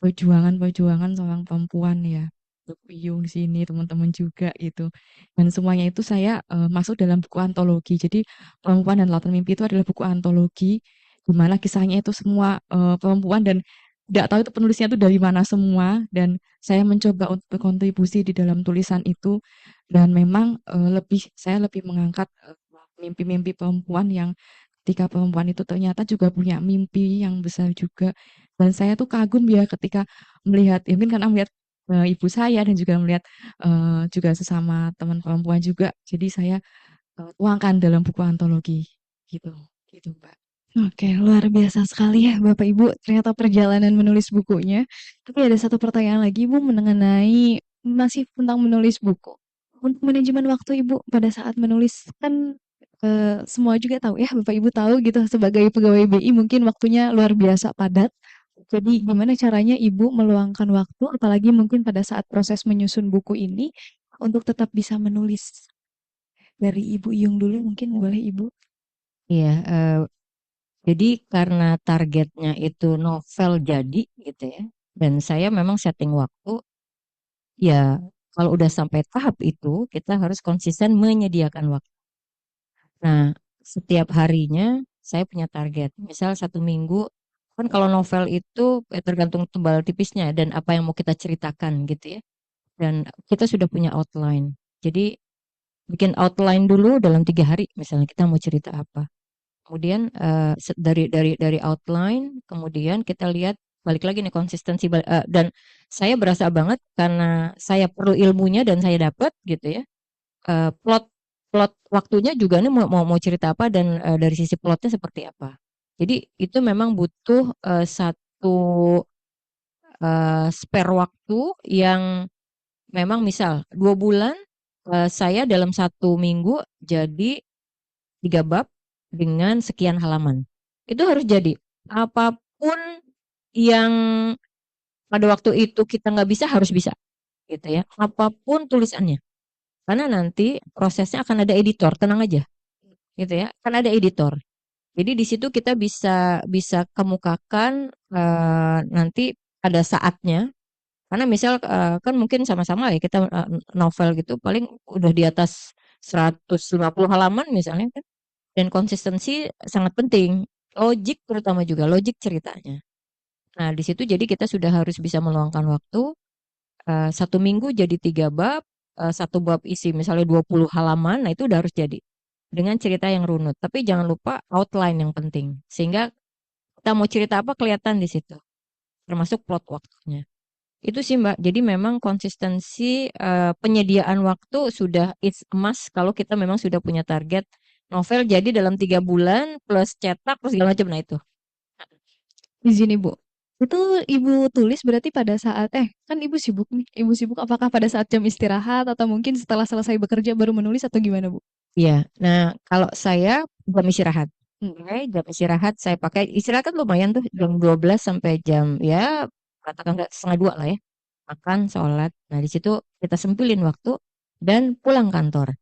perjuangan-perjuangan seorang perempuan ya. Untuk Piyung di sini, teman-teman juga gitu. Dan semuanya itu saya masuk dalam buku antologi. Jadi Perempuan dan Lautan Mimpi itu adalah buku antologi di mana kisahnya itu semua perempuan dan tidak tahu itu penulisnya itu dari mana semua dan saya mencoba untuk berkontribusi di dalam tulisan itu dan memang saya lebih mengangkat mimpi-mimpi perempuan yang ketika perempuan itu ternyata juga punya mimpi yang besar juga dan saya tuh kagum ya ketika melihat ya mungkin karena melihat ibu saya dan juga melihat juga sesama teman perempuan juga jadi saya tuangkan dalam buku antologi gitu gitu Mbak. Oke, luar biasa sekali ya Bapak Ibu. Ternyata perjalanan menulis bukunya. Tapi ada satu pertanyaan lagi Ibu mengenai masih tentang menulis buku. Untuk manajemen waktu Ibu pada saat menulis kan semua juga tahu ya Bapak Ibu tahu gitu sebagai pegawai BI mungkin waktunya luar biasa padat. Jadi gimana caranya Ibu meluangkan waktu apalagi mungkin pada saat proses menyusun buku ini untuk tetap bisa menulis. Dari Ibu Yung dulu mungkin boleh Ibu. Iya, jadi karena targetnya itu novel jadi gitu ya. Dan saya memang setting waktu ya kalau udah sampai tahap itu kita harus konsisten menyediakan waktu. Nah, setiap harinya saya punya target. Misal satu minggu, kan kalau novel itu tergantung tebal tipisnya dan apa yang mau kita ceritakan gitu ya. Dan kita sudah punya outline. Jadi bikin outline dulu dalam 3 hari, misalnya kita mau cerita apa. Kemudian dari outline, kemudian kita lihat balik lagi nih konsistensi dan saya berasa banget karena saya perlu ilmunya dan saya dapat gitu ya. Plot plot waktunya juga nih mau cerita apa dan dari sisi plotnya seperti apa. Jadi itu memang butuh satu spare waktu yang memang misal 2 bulan saya dalam 1 minggu jadi 3 bab dengan sekian halaman. Itu harus jadi. Apapun yang pada waktu itu kita nggak bisa harus bisa gitu ya. Apapun tulisannya. Karena nanti prosesnya akan ada editor, tenang aja gitu ya. Kan ada editor. Jadi di situ kita bisa bisa kemukakan nanti pada saatnya. Karena misal kan mungkin sama-sama ya kita novel gitu paling udah di atas 150 halaman misalnya kan. Dan konsistensi sangat penting. Logik terutama juga, logik ceritanya. Nah, di situ jadi kita sudah harus bisa meluangkan waktu. 1 minggu jadi 3 bab, 1 bab isi misalnya 20 halaman, nah itu udah harus jadi. Dengan cerita yang runut. Tapi jangan lupa outline yang penting. Sehingga kita mau cerita apa kelihatan di situ. Termasuk plot waktunya. Itu sih Mbak. Jadi memang konsistensi penyediaan waktu sudah it's a must kalau kita memang sudah punya target novel jadi dalam 3 bulan plus cetak plus segala macam. Nah itu. Izin Ibu. Itu Ibu tulis berarti pada saat kan Ibu sibuk nih. Ibu sibuk apakah pada saat jam istirahat atau mungkin setelah selesai bekerja baru menulis atau gimana, Bu? Iya. Nah kalau saya jam istirahat. Oke, jam istirahat saya pakai istirahat kan lumayan tuh jam 12 sampai jam ya katakan nggak setengah 2 lah ya. Makan, sholat. Nah di situ kita sempilin waktu dan pulang kantor.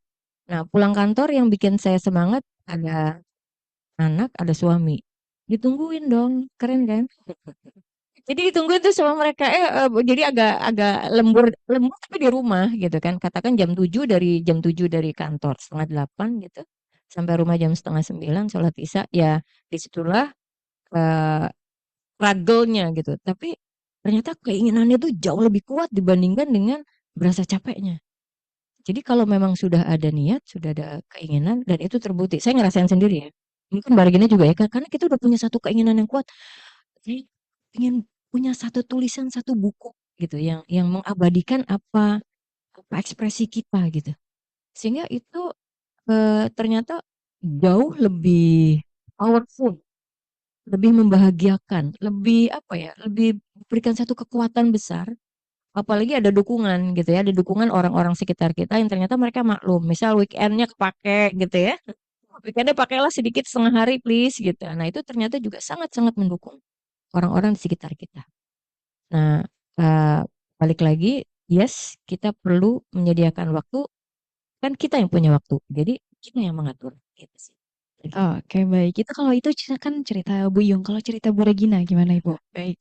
Nah pulang kantor yang bikin saya semangat ada anak, ada suami. Ditungguin dong, keren kan? Jadi ditungguin tuh sama mereka, jadi agak agak lembur lembur tapi di rumah gitu kan. Katakan jam 7 dari kantor, setengah 8 gitu. Sampai rumah jam setengah 9, sholat isya, ya disitulah eh, struggle-nya gitu. Tapi ternyata keinginannya tuh jauh lebih kuat dibandingkan dengan berasa capeknya. Jadi kalau memang sudah ada niat, sudah ada keinginan, dan itu terbukti. Saya ngerasain sendiri ya. Mungkin Mbak Regina juga ya, karena kita udah punya satu keinginan yang kuat. Saya ingin punya satu tulisan, satu buku gitu, yang mengabadikan apa ekspresi kita gitu. Sehingga itu ternyata jauh lebih powerful, lebih membahagiakan, lebih apa ya, lebih memberikan satu kekuatan besar. Apalagi ada dukungan gitu ya, ada dukungan orang-orang sekitar kita yang ternyata mereka maklum. Misal weekendnya kepake gitu ya. Weekendnya pakailah sedikit setengah hari please gitu. Nah itu ternyata juga sangat-sangat mendukung orang-orang di sekitar kita. Nah balik lagi, yes kita perlu menyediakan waktu, kan kita yang punya waktu. Jadi kita yang mengatur gitu sih. Oke, baik. Itu kalau itu kan cerita Bu Yung. Kalau cerita Bu Regina gimana, Ibu? Baik,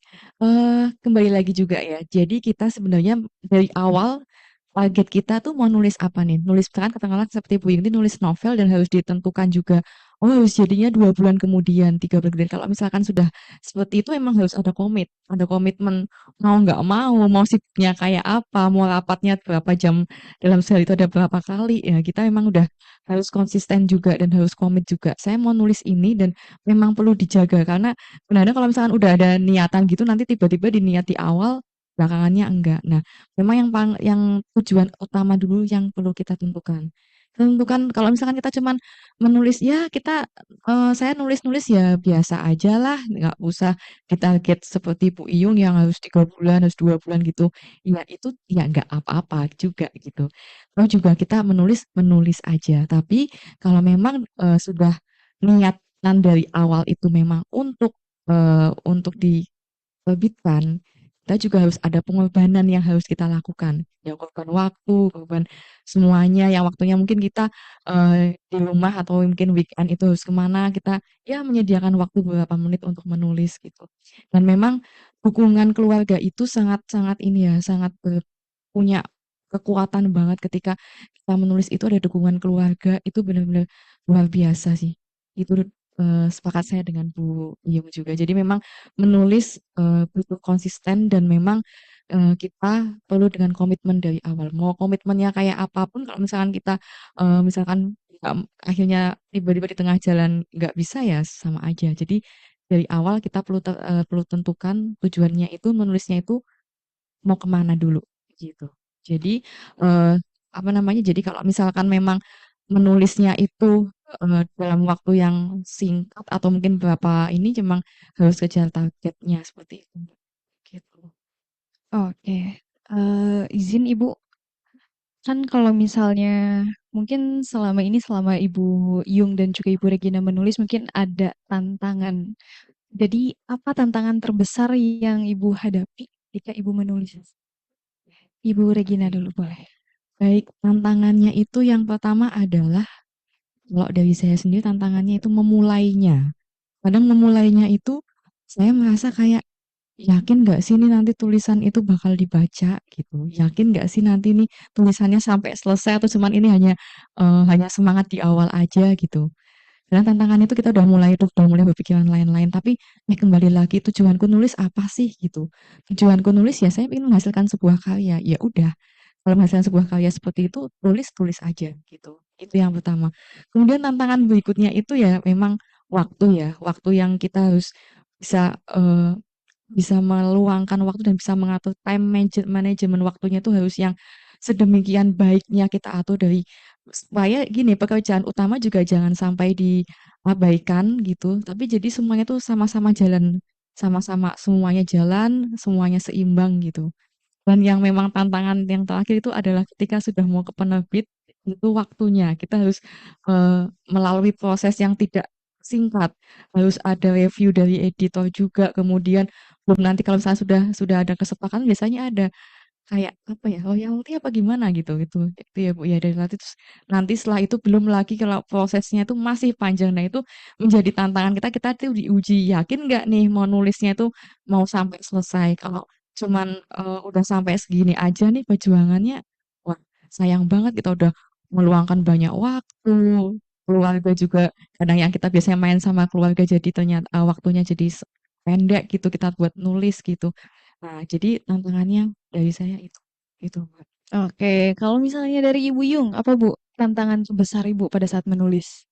kembali lagi juga ya. Jadi kita sebenarnya dari awal target kita tuh mau nulis apa nih? Nulis misalkan katakanlah seperti Bu Yenti nulis novel dan harus ditentukan juga. Oh harus jadinya 2 bulan kemudian, 3 bulan kemudian. Kalau misalkan sudah seperti itu emang harus ada komitmen mau nggak mau sibuknya kayak apa, mau rapatnya berapa jam dalam sehari itu ada berapa kali. Ya kita memang udah harus konsisten juga dan harus komit juga. Saya mau nulis ini dan memang perlu dijaga karena benar kalau misalkan udah ada niatan gitu nanti tiba-tiba diniat di awal belakangannya enggak. Nah, memang yang tujuan utama dulu yang perlu kita tentukan. Tentukan kalau misalkan kita cuman menulis, ya kita saya nulis-nulis ya biasa aja lah, nggak usah ditarget seperti Bu Iyung yang harus 3 bulan, harus 2 bulan gitu. Ya itu ya nggak apa-apa juga gitu. Terus juga kita menulis menulis aja. Tapi kalau memang sudah niatan dari awal itu memang untuk diterbitkan, kita juga harus ada pengorbanan yang harus kita lakukan. Ya korban waktu, korban semuanya yang waktunya mungkin kita di rumah atau mungkin weekend itu harus kemana, kita ya menyediakan waktu beberapa menit untuk menulis gitu. Dan memang dukungan keluarga itu sangat-sangat ini ya, sangat punya kekuatan banget ketika kita menulis itu ada dukungan keluarga, itu benar-benar luar biasa sih. Itu sepakat saya dengan Bu Iyung juga. Jadi memang menulis butuh konsisten dan memang kita perlu dengan komitmen dari awal. Mau komitmennya kayak apapun, kalau misalkan kita misalkan akhirnya tiba-tiba di tengah jalan nggak bisa ya sama aja. Jadi dari awal kita perlu tentukan tujuannya itu menulisnya itu mau kemana dulu gitu. Jadi eh, apa namanya? Jadi kalau misalkan memang menulisnya itu dalam waktu yang singkat atau mungkin berapa ini memang harus kejar targetnya seperti itu. Gitu. Oke, izin Ibu, kan kalau misalnya mungkin selama ini selama Ibu Yung dan juga Ibu Regina menulis mungkin ada tantangan. Jadi apa tantangan terbesar yang Ibu hadapi ketika Ibu menulis? Ibu Regina Oke. dulu boleh. Baik, tantangannya itu yang pertama adalah kalau dari saya sendiri tantangannya itu memulainya. Kadang memulainya itu saya merasa kayak yakin nggak sih nih nanti tulisan itu bakal dibaca gitu. Yakin nggak sih nanti nih tulisannya sampai selesai atau cuman ini hanya semangat di awal aja gitu. Karena tantangan itu kita udah mulai berpikiran lain-lain. Tapi kembali lagi tujuanku nulis apa sih gitu. Tujuanku nulis ya saya ingin menghasilkan sebuah karya. Ya udah, kalau menghasilkan sebuah karya seperti itu tulis aja gitu. Itu yang pertama. Kemudian tantangan berikutnya itu ya memang waktu ya, waktu yang kita harus bisa bisa meluangkan waktu dan bisa mengatur manajemen waktunya itu harus yang sedemikian baiknya kita atur dari supaya gini pekerjaan utama juga jangan sampai diabaikan gitu tapi jadi semuanya tuh sama-sama jalan sama-sama semuanya jalan semuanya seimbang gitu dan yang memang tantangan yang terakhir itu adalah ketika sudah mau ke penerbit, itu waktunya. Kita harus melalui proses yang tidak singkat. Harus ada review dari editor juga. Kemudian belum nanti kalau misalnya sudah ada kesepakatan biasanya ada kayak apa ya, royalti apa gimana gitu itu ya Bu ya dari nanti terus nanti setelah itu belum lagi kalau prosesnya itu masih panjang. Nah itu menjadi tantangan kita tuh diuji yakin nggak nih mau nulisnya itu mau sampai selesai. Kalau cuman udah sampai segini aja nih perjuangannya, wah sayang banget kita udah meluangkan banyak waktu. Keluarga juga kadang yang kita biasanya main sama keluarga jadi ternyata waktunya jadi pendek gitu kita buat nulis gitu. Nah, jadi tantangannya dari saya itu Mbak. Oke, kalau misalnya dari Ibu Yung, apa Bu tantangan terbesar Ibu pada saat menulis?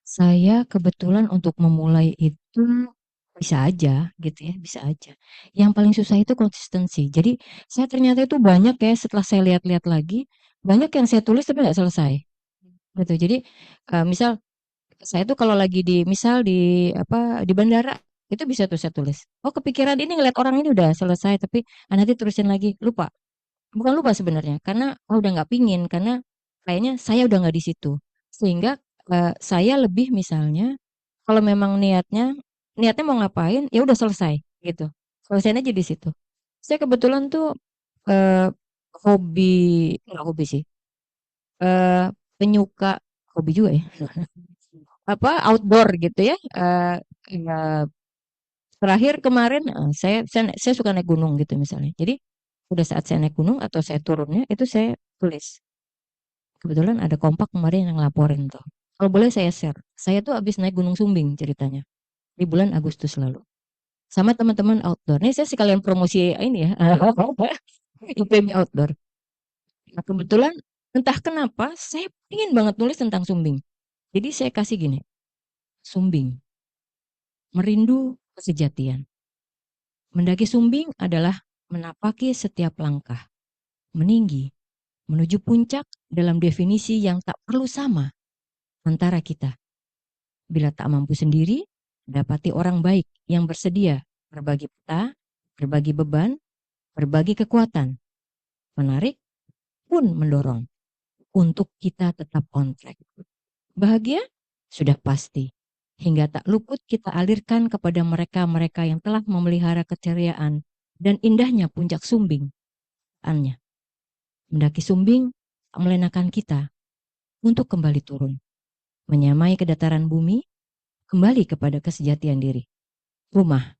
Saya kebetulan untuk memulai itu bisa aja gitu ya, bisa aja. Yang paling susah itu konsistensi. Jadi saya ternyata itu banyak ya setelah saya lihat-lihat lagi, banyak yang saya tulis tapi nggak selesai. Gitu. Jadi misal saya tuh kalau lagi misal di apa di bandara itu bisa tuh saya tulis. Oh kepikiran ini ngeliat orang ini udah selesai tapi nanti terusin lagi lupa. Bukan lupa sebenarnya, karena udah nggak pingin, karena kayaknya saya udah nggak di situ. Sehingga saya lebih misalnya, kalau memang niatnya mau ngapain, ya udah selesai gitu. Selesaiin aja di situ. Saya kebetulan tuh eh, hobi, nggak hobi sih, eh penyuka hobi juga ya, apa outdoor gitu ya. Ya, terakhir kemarin saya suka naik gunung gitu misalnya. Jadi udah saat saya naik gunung atau saya turunnya itu saya tulis. Kebetulan ada kompak kemarin yang laporin tuh. Kalau boleh saya share, saya tuh habis naik Gunung Sumbing ceritanya di bulan Agustus lalu. Sama teman-teman outdoor. Nih saya sekalian promosi ini ya, IPB outdoor. Nah, kebetulan entah kenapa saya ingin banget nulis tentang Sumbing. Jadi saya kasih gini, Sumbing, merindu kesejatian. Mendaki Sumbing adalah menapaki setiap langkah, meninggi, menuju puncak dalam definisi yang tak perlu sama antara kita. Bila tak mampu sendiri, dapati orang baik yang bersedia berbagi peta, berbagi beban, berbagi kekuatan, menarik pun mendorong untuk kita tetap on track. Bahagia sudah pasti, hingga tak luput kita alirkan kepada mereka-mereka yang telah memelihara keceriaan dan indahnya puncak Sumbing. Annya, mendaki Sumbing tak melenakan kita untuk kembali turun, menyamai kedataran bumi, kembali kepada kesejatian diri. Rumah,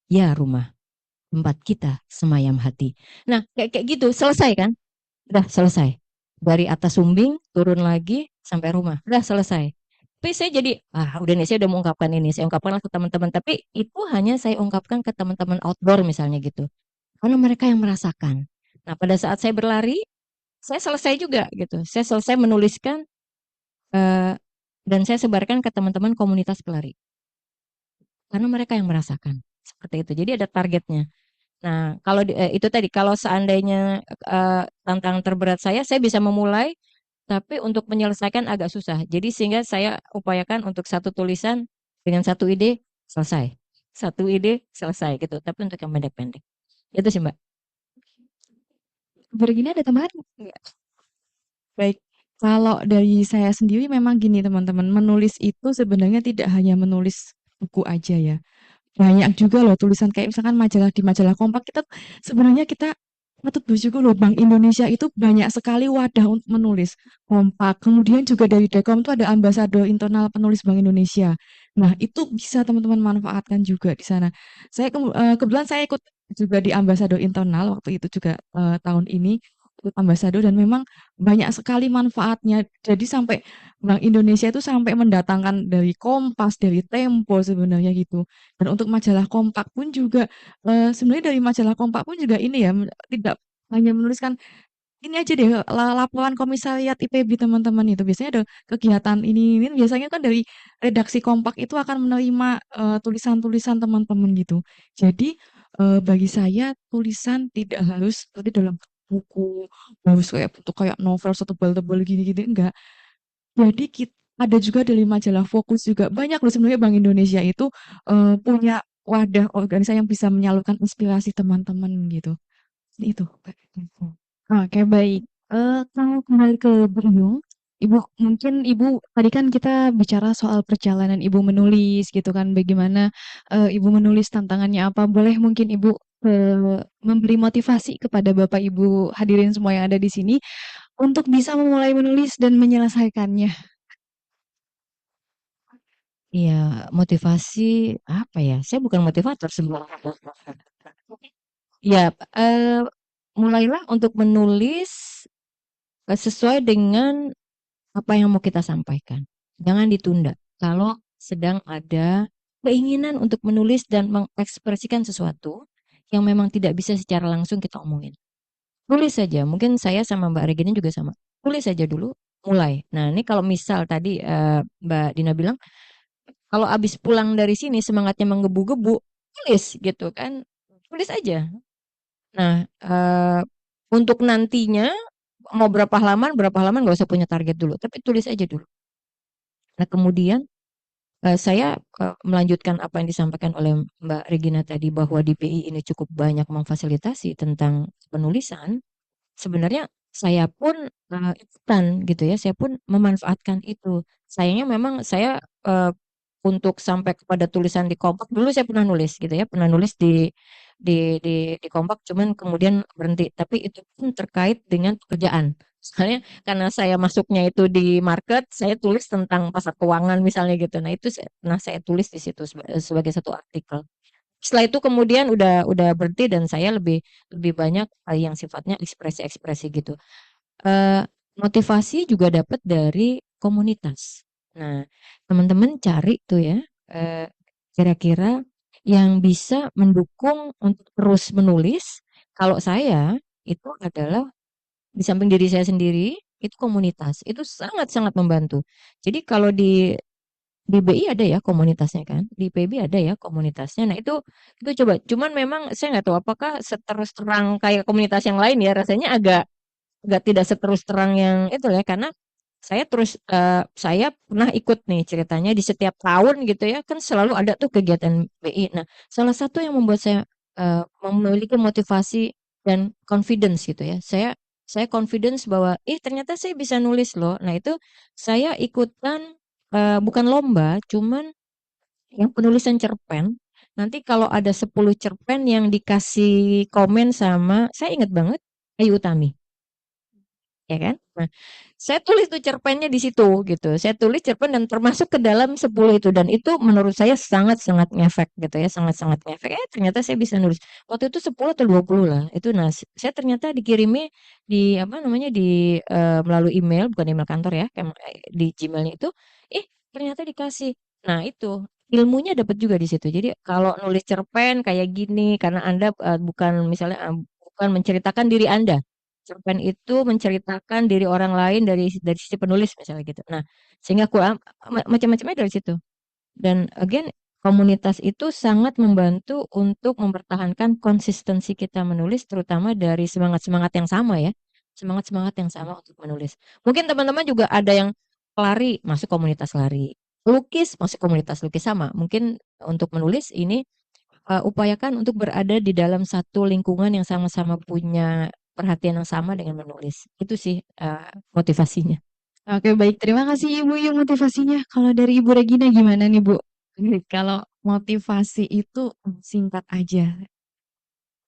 ya rumah, tempat kita semayam hati. Nah, kayak gitu, selesai kan? Udah selesai. Dari atas Sumbing, turun lagi, sampai rumah. Udah selesai. Tapi saya jadi, udah nih, saya udah mengungkapkan ini. Saya ungkapkanlah ke teman-teman. Tapi itu hanya saya ungkapkan ke teman-teman outdoor misalnya gitu. karena mereka yang merasakan. Nah, pada saat saya berlari, saya selesai juga gitu. Saya selesai menuliskan eh, dan saya sebarkan ke teman-teman komunitas pelari karena mereka yang merasakan seperti itu. Jadi ada targetnya. Nah, kalau itu tadi, kalau seandainya tantangan terberat saya bisa memulai, tapi untuk menyelesaikan agak susah. Jadi sehingga saya upayakan untuk satu tulisan dengan satu ide selesai, satu ide selesai gitu. Tapi untuk yang pendek-pendek, itu sih Mbak. Virginia ada tambahan nggak? Baik, kalau dari saya sendiri memang gini teman-teman, menulis itu sebenarnya tidak hanya menulis buku aja ya. Banyak juga loh tulisan kayak misalkan majalah di majalah Kompak kita sebenarnya kita patut bersyukur loh Bank Indonesia itu banyak sekali wadah untuk menulis Kompak. Kemudian juga dari Dekom itu ada ambasador internal penulis Bank Indonesia. Nah, itu bisa teman-teman manfaatkan juga di sana. Kebetulan saya ikut juga di ambasador internal waktu itu juga tahun ini ikut ambasador dan memang banyak sekali manfaatnya. Jadi sampai Bank Indonesia itu sampai mendatangkan dari Kompas, dari Tempo sebenarnya gitu. Dan untuk majalah Kompak pun juga sebenarnya dari majalah Kompak pun juga ini ya tidak hanya menuliskan ini aja deh laporan komisariat IPB teman-teman itu biasanya ada kegiatan ini biasanya kan dari redaksi Kompak itu akan menerima tulisan-tulisan teman-teman gitu. Jadi bagi saya tulisan tidak harus seperti dalam buku harus kayak bentuk kayak novel setebal-tebal gini-gini enggak. Jadi ada juga dari majalah Fokus juga banyak loh sebenarnya Bank Indonesia itu punya wadah organisasi yang bisa menyalurkan inspirasi teman-teman gitu. Itu. Oke, baik. Kalau kembali ke Bu Iyung, Ibu mungkin Ibu tadi kan kita bicara soal perjalanan Ibu menulis gitu kan, bagaimana Ibu menulis tantangannya apa? Boleh mungkin Ibu memberi motivasi kepada Bapak Ibu hadirin semua yang ada di sini untuk bisa memulai menulis dan menyelesaikannya. Iya, motivasi apa ya? Saya bukan motivator sebenarnya. Ya, mulailah untuk menulis sesuai dengan apa yang mau kita sampaikan. Jangan ditunda. Kalau sedang ada keinginan untuk menulis dan mengekspresikan sesuatu yang memang tidak bisa secara langsung kita omongin. Tulis saja. Mungkin saya sama Mbak Regina juga sama. Tulis saja dulu, mulai. Nah, ini kalau misal tadi Mbak Dina bilang, kalau abis pulang dari sini semangatnya menggebu-gebu, tulis gitu kan. Tulis aja. Nah, untuk nantinya mau berapa halaman nggak usah punya target dulu, tapi tulis aja dulu. Nah, kemudian saya melanjutkan apa yang disampaikan oleh Mbak Regina tadi bahwa di PI ini cukup banyak memfasilitasi tentang penulisan. Sebenarnya saya pun ikutan gitu ya, saya pun memanfaatkan itu. Sayangnya memang saya untuk sampai kepada tulisan di Kompak dulu saya pernah nulis gitu ya, pernah nulis di Kompak, cuman kemudian berhenti. Tapi itu pun terkait dengan pekerjaan. Soalnya karena saya masuknya itu di market, saya tulis tentang pasar keuangan misalnya gitu. Nah itu pernah saya tulis di situ sebagai satu artikel. Setelah itu kemudian udah berhenti dan saya lebih lebih banyak yang sifatnya ekspresi-ekspresi gitu. Eh, Motivasi juga dapat dari komunitas. Nah, teman-teman cari tuh ya, eh, kira-kira yang bisa mendukung untuk terus menulis. Kalau saya itu adalah di samping diri saya sendiri, itu komunitas. Itu sangat-sangat membantu. Jadi kalau di BI ada ya komunitasnya kan, di PB ada ya komunitasnya. Nah itu coba. Cuman memang saya nggak tahu apakah seterus terang kayak komunitas yang lain ya. Rasanya agak nggak tidak seterus terang yang itu ya karena saya pernah ikut nih ceritanya di setiap tahun gitu ya kan selalu ada tuh kegiatan BI. Nah, salah satu yang membuat saya memiliki motivasi dan confidence gitu ya. Saya confidence bahwa ternyata saya bisa nulis loh. Nah, itu saya ikutan bukan lomba, cuman yang penulisan cerpen. Nanti kalau ada 10 cerpen yang dikasih komen sama saya ingat banget Ayu Utami ya kan? Nah, saya tulis tuh cerpennya di situ gitu. Saya tulis cerpen dan termasuk ke dalam 10 itu dan itu menurut saya sangat-sangat ngefek gitu ya, sangat-sangat ngefek. Ternyata saya bisa nulis. Waktu itu 10 atau 20 lah. Itu nah saya ternyata dikirimi di apa namanya melalui email bukan email kantor ya, di Gmailnya itu ternyata dikasih. Nah, itu ilmunya dapat juga di situ. Jadi kalau nulis cerpen kayak gini, karena Anda bukan misalnya bukan menceritakan diri Anda. Cerpen itu menceritakan diri orang lain dari sisi penulis misalnya gitu. Nah, sehingga kurang macam-macamnya dari situ. Dan again, komunitas itu sangat membantu untuk mempertahankan konsistensi kita menulis, terutama dari semangat-semangat yang sama ya. Semangat-semangat yang sama untuk menulis. Mungkin teman-teman juga ada yang lari, masuk komunitas lari. Lukis, masuk komunitas lukis sama. Mungkin untuk menulis ini upayakan untuk berada di dalam satu lingkungan yang sama-sama punya perhatian yang sama dengan menulis. Itu sih motivasinya. Oke, baik. Terima kasih Ibu yang motivasinya. Kalau dari Ibu Regina gimana nih, Bu? Kalau motivasi itu singkat aja.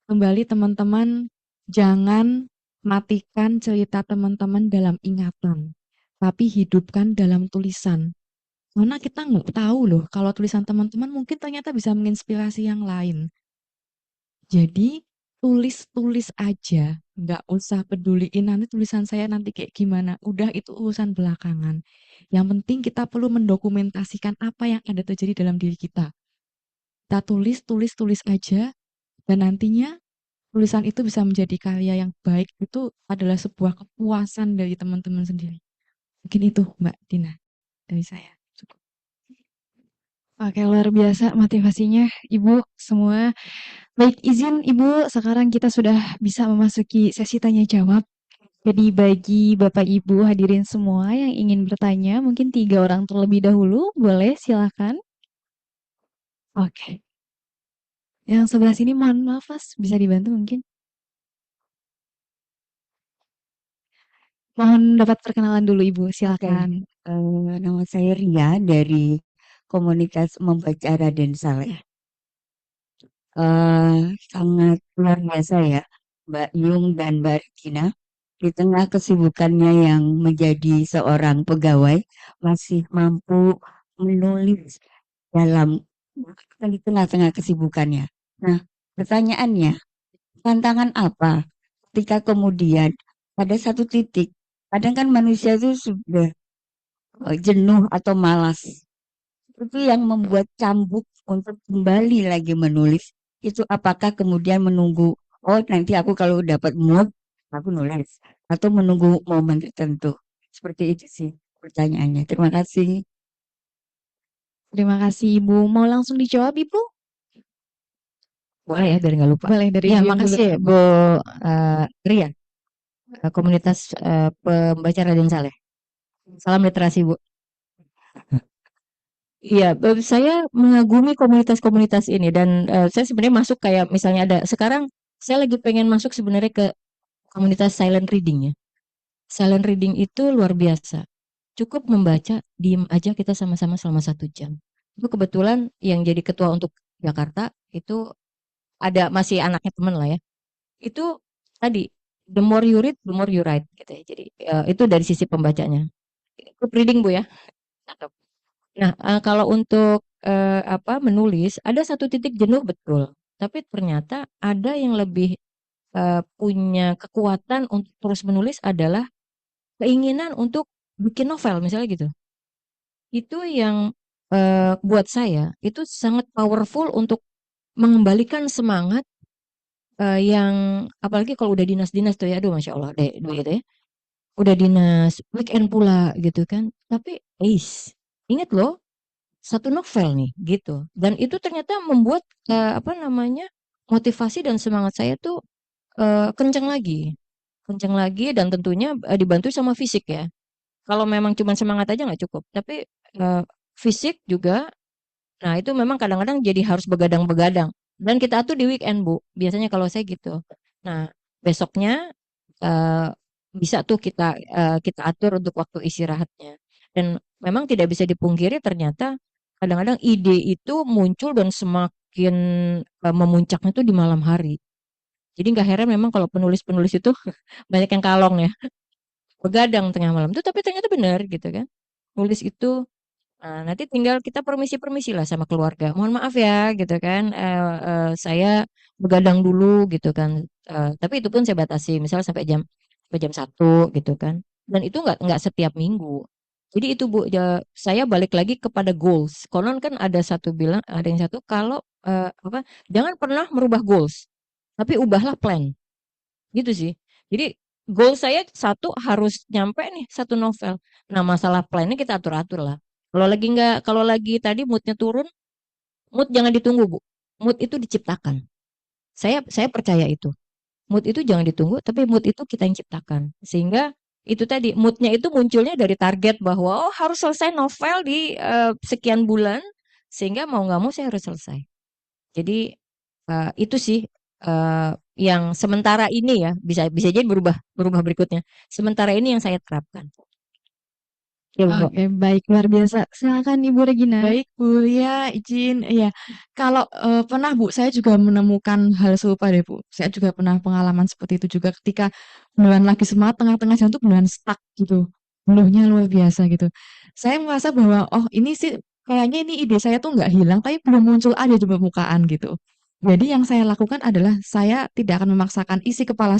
Kembali teman-teman, jangan matikan cerita teman-teman dalam ingatan, tapi hidupkan dalam tulisan. Karena kita nggak tahu loh, kalau tulisan teman-teman mungkin ternyata bisa menginspirasi yang lain. Jadi, tulis-tulis aja, nggak usah peduliin nanti tulisan saya nanti kayak gimana. Udah itu urusan belakangan. Yang penting kita perlu mendokumentasikan apa yang ada terjadi dalam diri kita. Kita tulis, tulis, tulis aja, dan nantinya tulisan itu bisa menjadi karya yang baik. Itu adalah sebuah kepuasan dari teman-teman sendiri. Mungkin itu Mbak Dina dari saya. Cukup. Oke, luar biasa motivasinya Ibu semua. Baik, izin Ibu, sekarang kita sudah bisa memasuki sesi tanya jawab. Jadi bagi Bapak Ibu hadirin semua yang ingin bertanya, mungkin 3 orang terlebih dahulu, boleh silakan. Oke. Yang sebelah sini mohon maaf Mas, bisa dibantu mungkin? Mohon dapat perkenalan dulu Ibu, Oke, silakan. nama saya Ria dari komunitas Membaca Raden Saleh. Sangat luar biasa ya, Mbak Yung dan Mbak Regina. Di tengah kesibukannya yang menjadi seorang pegawai, masih mampu menulis dalam di tengah-tengah kesibukannya. Nah, pertanyaannya, tantangan apa ketika kemudian pada satu titik, kadang kan manusia itu sudah jenuh atau malas. Itu yang membuat cambuk untuk kembali lagi menulis. Itu apakah kemudian menunggu, oh nanti aku kalau dapat mood, aku nulis. Atau menunggu momen tertentu. Seperti itu sih pertanyaannya. Terima kasih. Terima kasih Ibu. Mau langsung dijawab Ibu? Boleh ya, biar nggak lupa. Boleh dari Ya, Ibu yang dulu. makasih Bu Ria, komunitas pembaca Raden Saleh. Salam literasi Bu. Iya, saya mengagumi komunitas-komunitas ini dan saya sebenarnya masuk kayak misalnya ada sekarang saya lagi pengen masuk sebenarnya ke komunitas silent reading ya. Silent reading itu luar biasa. Cukup membaca, diem aja kita sama-sama selama 1 jam. Itu kebetulan yang jadi ketua untuk Jakarta itu ada masih anaknya temen lah ya. Itu tadi the more you read, the more you write gitu ya. Jadi itu dari sisi pembacanya. Group reading Bu ya. Cakep. Nah, kalau untuk apa menulis ada satu titik jenuh betul. Tapi ternyata ada yang lebih punya kekuatan untuk terus menulis adalah keinginan untuk bikin novel misalnya gitu. Itu yang buat saya itu sangat powerful untuk mengembalikan semangat yang apalagi kalau udah dinas-dinas tuh ya, aduh masya Allah deh, gitu ya. Udah dinas weekend pula gitu kan. Tapi, ingat loh satu novel nih gitu. Dan itu ternyata membuat apa namanya motivasi dan semangat saya tuh kenceng lagi, kenceng lagi dan tentunya dibantu sama fisik ya. Kalau memang cuma semangat aja nggak cukup, tapi fisik juga. Nah itu memang kadang-kadang jadi harus begadang-begadang. Dan kita atur di weekend Bu. Biasanya kalau saya gitu. Nah besoknya eh, bisa tuh kita atur untuk waktu istirahatnya. Dan memang tidak bisa dipungkiri ternyata kadang-kadang ide itu muncul dan semakin memuncaknya tuh di malam hari. Jadi nggak heran memang kalau penulis-penulis itu banyak yang kalong ya, begadang tengah malam tuh, tapi ternyata benar gitu kan. Nulis itu nanti tinggal kita permisi-permisi lah sama keluarga. Mohon maaf ya gitu kan, saya begadang dulu gitu kan. Tapi itu pun saya batasi, misalnya sampai jam 1 gitu kan. Dan itu nggak setiap minggu. Jadi itu Bu, saya balik lagi kepada goals. Konon kan ada yang satu kalau jangan pernah merubah goals, tapi ubahlah plan. Gitu sih. Jadi goal saya satu harus nyampe nih satu novel. Nah, masalah plannya kita atur-atur lah. Kalau lagi tadi moodnya turun, mood jangan ditunggu, Bu. Mood itu diciptakan. Saya percaya itu. Mood itu jangan ditunggu, tapi mood itu kita yang ciptakan. Sehingga itu tadi moodnya itu munculnya dari target bahwa harus selesai novel di sekian bulan, sehingga mau nggak mau saya harus selesai. Jadi itu sih yang sementara ini ya bisa bisa jadi berubah berubah berikutnya. Sementara ini yang saya terapkan. Ya, Bu. Oke, baik, luar biasa. Silakan Ibu Regina. Baik Bu, ya izin, ya. Kalau pernah Bu, saya juga menemukan hal serupa deh Bu. Saya juga pernah pengalaman seperti itu juga ketika bulan lagi semangat, tengah-tengah jalan tuh bulan stuck gitu. Penuhnya luar biasa gitu. Saya merasa bahwa, oh ini sih kayaknya ini ide saya tuh nggak hilang, tapi belum muncul aja di permukaan gitu. Jadi yang saya lakukan adalah saya tidak akan memaksakan isi kepala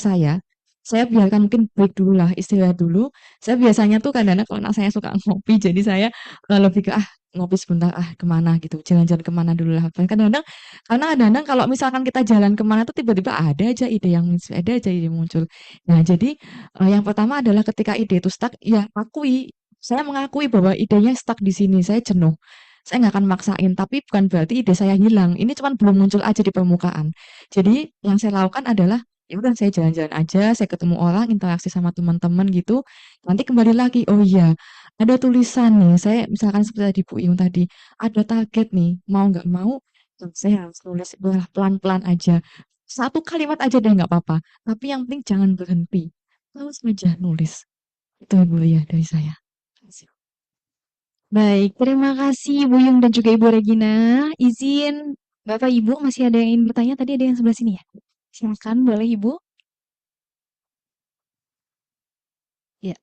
saya biarkan mungkin break dulu lah, istirahat dulu. Saya biasanya tuh kadang-kadang kalau anak saya suka ngopi, jadi saya lebih ke ngopi sebentar kemana gitu, jalan-jalan kemana dulu lah. Kadang-kadang karena kadang-kadang kalau misalkan kita jalan kemana tuh tiba-tiba ada aja ide yang ada aja ide yang muncul. Nah jadi yang pertama adalah ketika ide itu stuck, ya saya mengakui bahwa idenya stuck di sini, saya jenuh. Saya nggak akan maksain, tapi bukan berarti ide saya hilang. Ini cuma belum muncul aja di permukaan. Jadi yang saya lakukan adalah ya udah saya jalan-jalan aja, saya ketemu orang, interaksi sama teman-teman gitu. Nanti kembali lagi, oh iya, ada tulisan nih. Saya misalkan seperti tadi Bu Iung tadi, ada target nih, mau nggak mau, saya harus nulis pelan-pelan aja. Satu kalimat aja deh nggak apa-apa. Tapi yang penting jangan berhenti. Terus aja nulis. Itu Bu ya dari saya. Terima kasih. Baik, terima kasih Ibu Yung dan juga Ibu Regina. Izin Bapak Ibu masih ada yang ingin bertanya? Tadi ada yang sebelah sini ya? Silakan, boleh Ibu. Ya,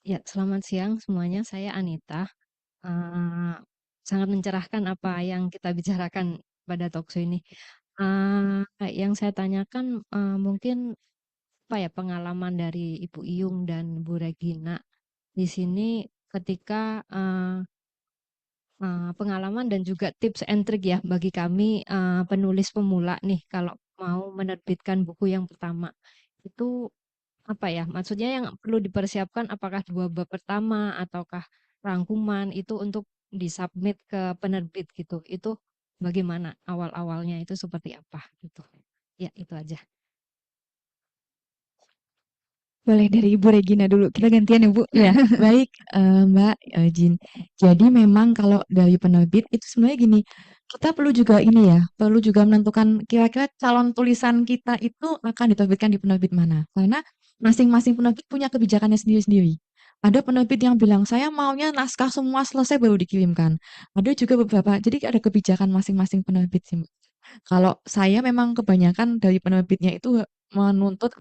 ya, selamat siang semuanya. Saya Anita. Eh, sangat mencerahkan apa yang kita bicarakan pada talkshow ini. Yang saya tanyakan mungkin apa ya pengalaman dari Ibu Iyung dan Bu Regina di sini ketika pengalaman dan juga tips and trick ya bagi kami penulis pemula nih kalau mau menerbitkan buku yang pertama itu apa ya? Maksudnya yang perlu dipersiapkan apakah 2 bab pertama ataukah rangkuman itu untuk disubmit ke penerbit gitu. Itu bagaimana awal-awalnya itu seperti apa gitu. Ya, itu aja. Boleh dari Ibu Regina dulu. Kita gantian ya, Bu. Ya, baik Mbak Jin. Jadi memang kalau dari penerbit itu sebenarnya gini, kita perlu juga ini ya, perlu juga menentukan kira-kira calon tulisan kita itu akan diterbitkan di penerbit mana. Karena masing-masing penerbit punya kebijakannya sendiri-sendiri. Ada penerbit yang bilang, saya maunya naskah semua selesai baru dikirimkan. Ada juga beberapa, jadi ada kebijakan masing-masing penerbit sih, Mbak. Kalau saya memang kebanyakan dari penerbitnya itu menuntut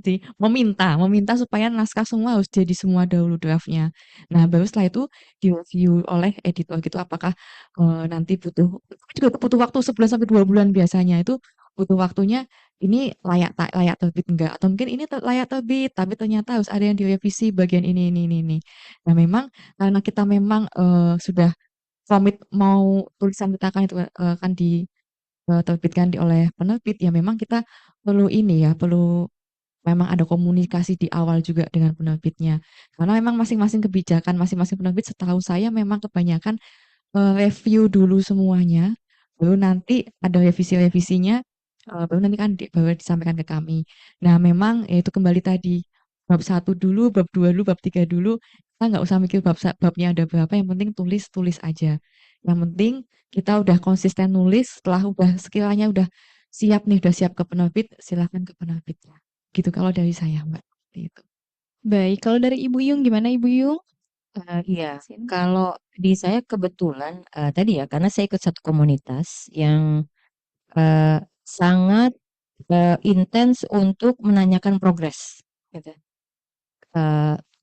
sih, meminta supaya naskah semua harus jadi semua dahulu draftnya. Nah, baru setelah itu direview oleh editor gitu apakah nanti butuh waktu 11 sampai 2 bulan biasanya itu butuh waktunya ini layak terbit enggak atau mungkin ini layak terbit tapi ternyata harus ada yang direvisi bagian ini. Nah, memang karena kita memang sudah komit mau tulisan kita akan terbitkan oleh penerbit, ya memang kita perlu ini ya, perlu memang ada komunikasi di awal juga dengan penerbitnya. Karena memang masing-masing kebijakan, masing-masing penerbit setahu saya memang kebanyakan review dulu semuanya, baru nanti ada revisi-revisinya, baru nanti kan baru disampaikan ke kami. Nah, memang ya itu kembali tadi, bab 1 dulu, bab 2 dulu, bab 3 dulu, kita nggak usah mikir babnya ada berapa, yang penting tulis aja. Yang penting kita udah konsisten nulis, setelah sekiranya udah siap nih, udah siap ke penerbit, silahkan ke penerbit ya. Gitu kalau dari saya, Mbak. Seperti itu. Baik, kalau dari Ibu Yung gimana Ibu Yung? Iya, Sin. kalau di saya kebetulan tadi ya karena saya ikut satu komunitas yang sangat intens untuk menanyakan progres, gitu.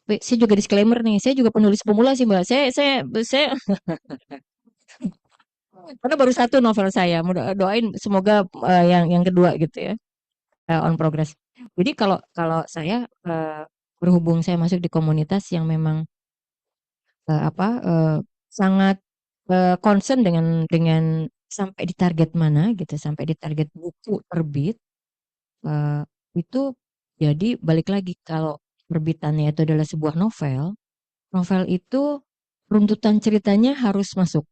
Saya juga disclaimer nih, saya juga penulis pemula sih Mbak. Saya karena baru satu novel saya, doain semoga yang kedua gitu ya, on progress. Jadi kalau kalau saya berhubung saya masuk di komunitas yang memang sangat concern dengan sampai di target mana gitu, sampai di target buku terbit. Itu jadi balik lagi kalau terbitannya itu adalah sebuah novel, novel itu runtutan ceritanya harus masuk.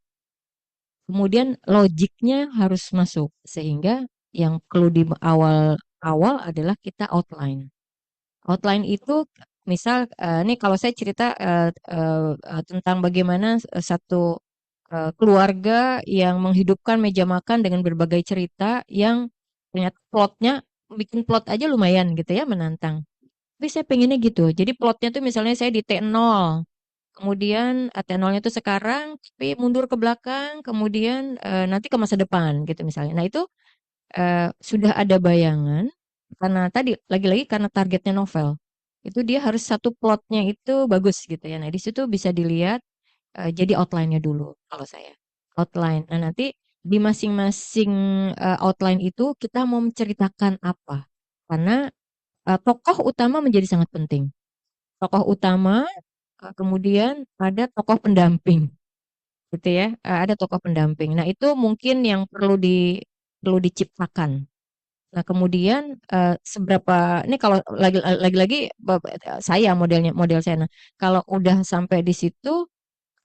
Kemudian logiknya harus masuk sehingga yang perlu di awal adalah kita outline. Outline itu misal ini kalau saya cerita tentang bagaimana satu keluarga yang menghidupkan meja makan dengan berbagai cerita yang ternyata plotnya bikin plot aja lumayan gitu ya menantang. Tapi saya pengennya gitu. Jadi plotnya tuh misalnya saya di T0, kemudian T0-nya tuh sekarang, tapi mundur ke belakang, kemudian nanti ke masa depan gitu misalnya. Nah itu sudah ada bayangan karena tadi lagi-lagi karena targetnya novel. Itu dia harus satu plotnya itu bagus gitu ya. Nah di situ bisa dilihat jadi outline-nya dulu kalau saya. Outline. Nah nanti di masing-masing outline itu kita mau menceritakan apa. Karena tokoh utama menjadi sangat penting. Tokoh utama, kemudian ada tokoh pendamping, gitu ya. Ada tokoh pendamping. Nah, itu mungkin yang perlu diciptakan. Nah, kemudian seberapa ini kalau lagi-lagi saya model saya. Nah, kalau udah sampai di situ,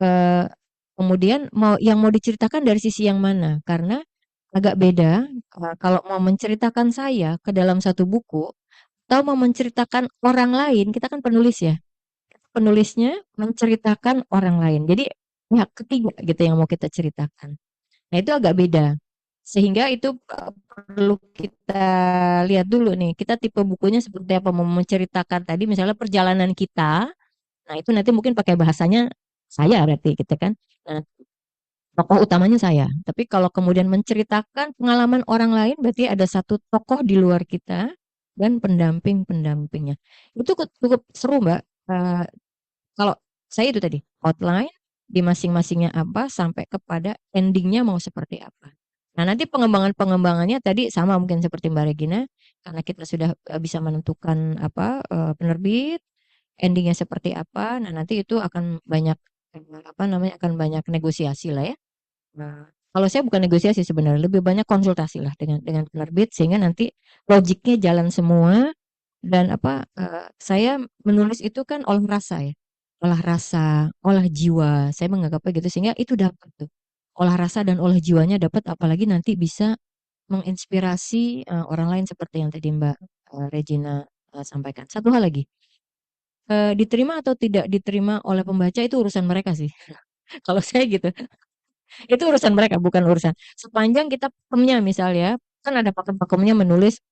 eh, kemudian yang mau diceritakan dari sisi yang mana? Karena agak beda kalau mau menceritakan saya ke dalam satu buku atau mau menceritakan orang lain, kita kan penulis ya. Penulisnya menceritakan orang lain. Jadi pihak ketiga gitu yang mau kita ceritakan. Nah, itu agak beda. Sehingga itu perlu kita lihat dulu nih, kita tipe bukunya seperti apa, mau menceritakan tadi misalnya perjalanan kita. Nah, itu nanti mungkin pakai bahasanya saya berarti gitu kan. Nah, tokoh utamanya saya. Tapi kalau kemudian menceritakan pengalaman orang lain berarti ada satu tokoh di luar kita dan pendamping-pendampingnya. Itu cukup seru, Mbak. Kalau saya itu tadi outline di masing-masingnya apa sampai kepada endingnya mau seperti apa. Nah nanti pengembangannya tadi sama mungkin seperti Mbak Regina karena kita sudah bisa menentukan apa penerbit endingnya seperti apa. Nah nanti itu akan banyak apa namanya akan banyak negosiasi lah ya. Nah, kalau saya bukan negosiasi sebenarnya lebih banyak konsultasi lah dengan penerbit sehingga nanti logiknya jalan semua dan apa saya menulis itu kan olah rasa, olah jiwa. Saya menganggapnya gitu sehingga itu dapat tuh. Olah rasa dan olah jiwanya dapat apalagi nanti bisa menginspirasi orang lain seperti yang tadi Mbak Regina sampaikan. Satu hal lagi, diterima atau tidak diterima oleh pembaca itu urusan mereka sih. Kalau saya gitu, itu urusan mereka bukan urusan. Sepanjang kita pakemnya misalnya, kan ada pakem-pakemnya menulis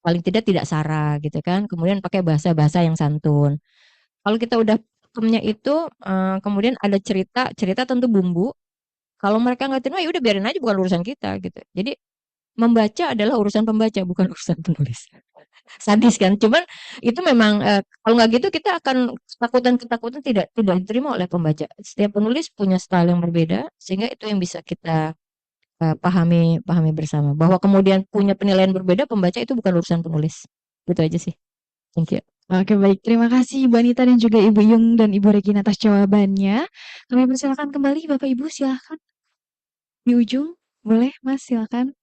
paling tidak sara gitu kan. Kemudian pakai bahasa-bahasa yang santun. Kalau kita udah pakemnya itu, kemudian ada cerita, cerita tentu bumbu. Kalau mereka nggak terima, ya udah biarin aja bukan urusan kita gitu. Jadi membaca adalah urusan pembaca, bukan urusan penulis. Sadis kan? Cuman itu memang kalau nggak gitu kita akan ketakutan-ketakutan tidak diterima oleh pembaca. Setiap penulis punya style yang berbeda, sehingga itu yang bisa kita pahami bersama. Bahwa kemudian punya penilaian berbeda, pembaca itu bukan urusan penulis. Gitu aja sih. Thank you. Oke, baik. Terima kasih Ibu Anita dan juga Ibu Yung dan Ibu Regina atas jawabannya. Kami persilakan kembali Bapak Ibu, silakan. Di ujung, boleh Mas, silakan.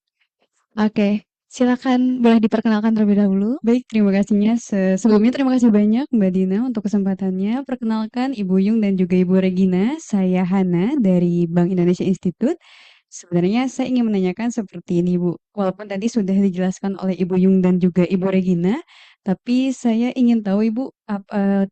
Oke, silakan boleh diperkenalkan terlebih dahulu. Baik, terima kasihnya. Sebelumnya terima kasih banyak Mbak Dina untuk kesempatannya. Perkenalkan Ibu Yung dan juga Ibu Regina. Saya Hana dari Bank Indonesia Institute. Sebenarnya saya ingin menanyakan seperti ini, Bu. Walaupun tadi sudah dijelaskan oleh Ibu Yung dan juga Ibu Regina, tapi saya ingin tahu Ibu,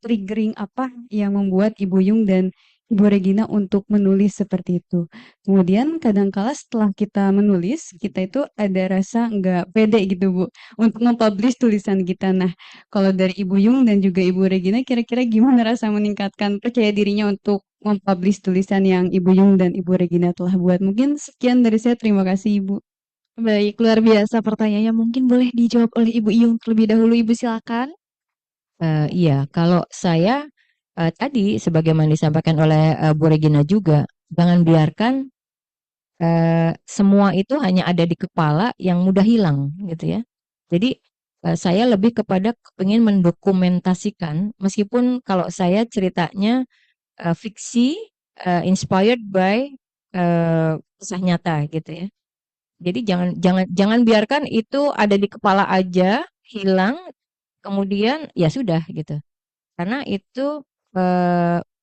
triggering apa yang membuat Ibu Yung dan Ibu Regina untuk menulis seperti itu. Kemudian kadangkala setelah kita menulis, kita itu ada rasa nggak pede gitu, Bu, untuk nge-publish tulisan kita. Nah, kalau dari Ibu Yung dan juga Ibu Regina, kira-kira gimana rasa meningkatkan percaya dirinya untuk mempublish tulisan yang Ibu Yung dan Ibu Regina telah buat? Mungkin sekian dari saya. Terima kasih, Ibu. Baik, luar biasa pertanyaannya. Mungkin boleh dijawab oleh Ibu Yung terlebih dahulu. Ibu silakan. Iya, kalau saya tadi sebagaimana disampaikan oleh Bu Regina juga, jangan biarkan semua itu hanya ada di kepala yang mudah hilang gitu ya. Jadi saya lebih kepada ingin mendokumentasikan meskipun kalau saya ceritanya fiksi inspired by kisah nyata gitu ya. Jadi jangan biarkan itu ada di kepala aja, hilang, kemudian ya sudah gitu. Karena itu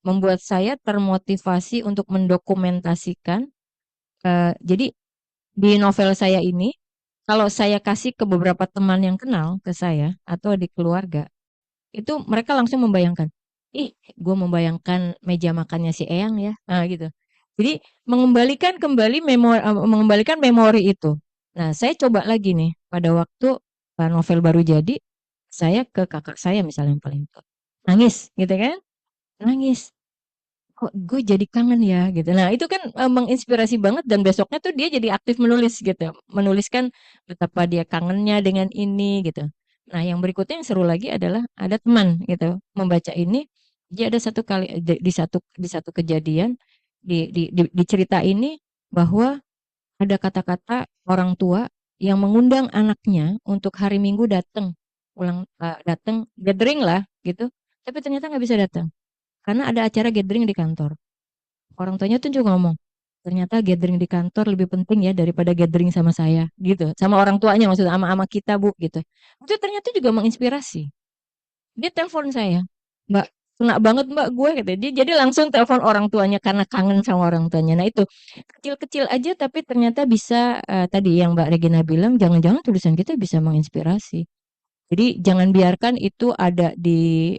membuat saya termotivasi untuk mendokumentasikan. Jadi di novel saya ini, kalau saya kasih ke beberapa teman yang kenal ke saya atau di keluarga, itu mereka langsung membayangkan, ih, gue membayangkan meja makannya si Eyang ya, nah gitu. Jadi mengembalikan memori itu. Nah, saya coba lagi nih pada waktu novel baru jadi, saya ke kakak saya misalnya yang paling tua, nangis, gitu kan? Nangis. Kok gue jadi kangen ya gitu. Nah, itu kan menginspirasi banget dan besoknya tuh dia jadi aktif menulis gitu. Menuliskan betapa dia kangennya dengan ini gitu. Nah, yang berikutnya yang seru lagi adalah ada teman gitu membaca ini, dia ada satu kali di satu kejadian di cerita ini bahwa ada kata-kata orang tua yang mengundang anaknya untuk hari Minggu datang gathering lah gitu. Tapi ternyata nggak bisa datang karena ada acara gathering di kantor. Orang tuanya tuh juga ngomong, ternyata gathering di kantor lebih penting ya daripada gathering sama saya, gitu. Sama orang tuanya maksudnya, sama kita bu, gitu. Itu ternyata juga menginspirasi. Dia telepon saya, Mbak, kena banget Mbak gue, gitu. Dia jadi langsung telepon orang tuanya karena kangen sama orang tuanya. Nah itu kecil-kecil aja, tapi ternyata bisa tadi yang Mbak Regina bilang, jangan-jangan tulisan kita bisa menginspirasi. Jadi jangan biarkan itu ada di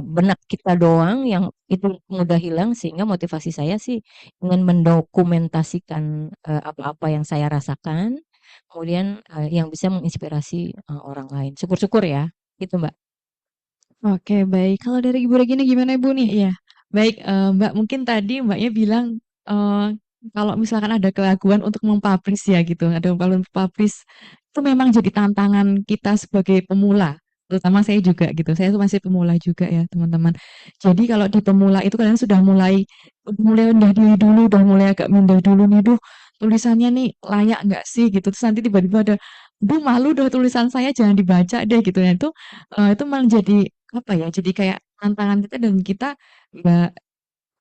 benak kita doang yang itu mudah hilang sehingga motivasi saya sih ingin mendokumentasikan apa-apa yang saya rasakan kemudian yang bisa menginspirasi orang lain. Syukur-syukur ya, gitu Mbak. Oke, baik. Kalau dari Ibu Regina gimana Ibu nih? Iya, baik, Mbak, mungkin tadi Mbaknya bilang, kalau misalkan ada keraguan untuk mempublish ya gitu, ada keraguan publish, itu memang jadi tantangan kita sebagai pemula, terutama saya juga gitu, saya tuh masih pemula juga ya teman-teman. Jadi kalau di pemula itu kalian sudah mulai rendah diri dulu, udah mulai agak minder dulu nih, "Duh, tulisannya nih layak nggak sih?" Gitu, terus nanti tiba-tiba ada, "Duh, malu dong tulisan saya jangan dibaca deh," gitu ya. Itu malah jadi apa ya, jadi kayak tantangan kita dan kita nggak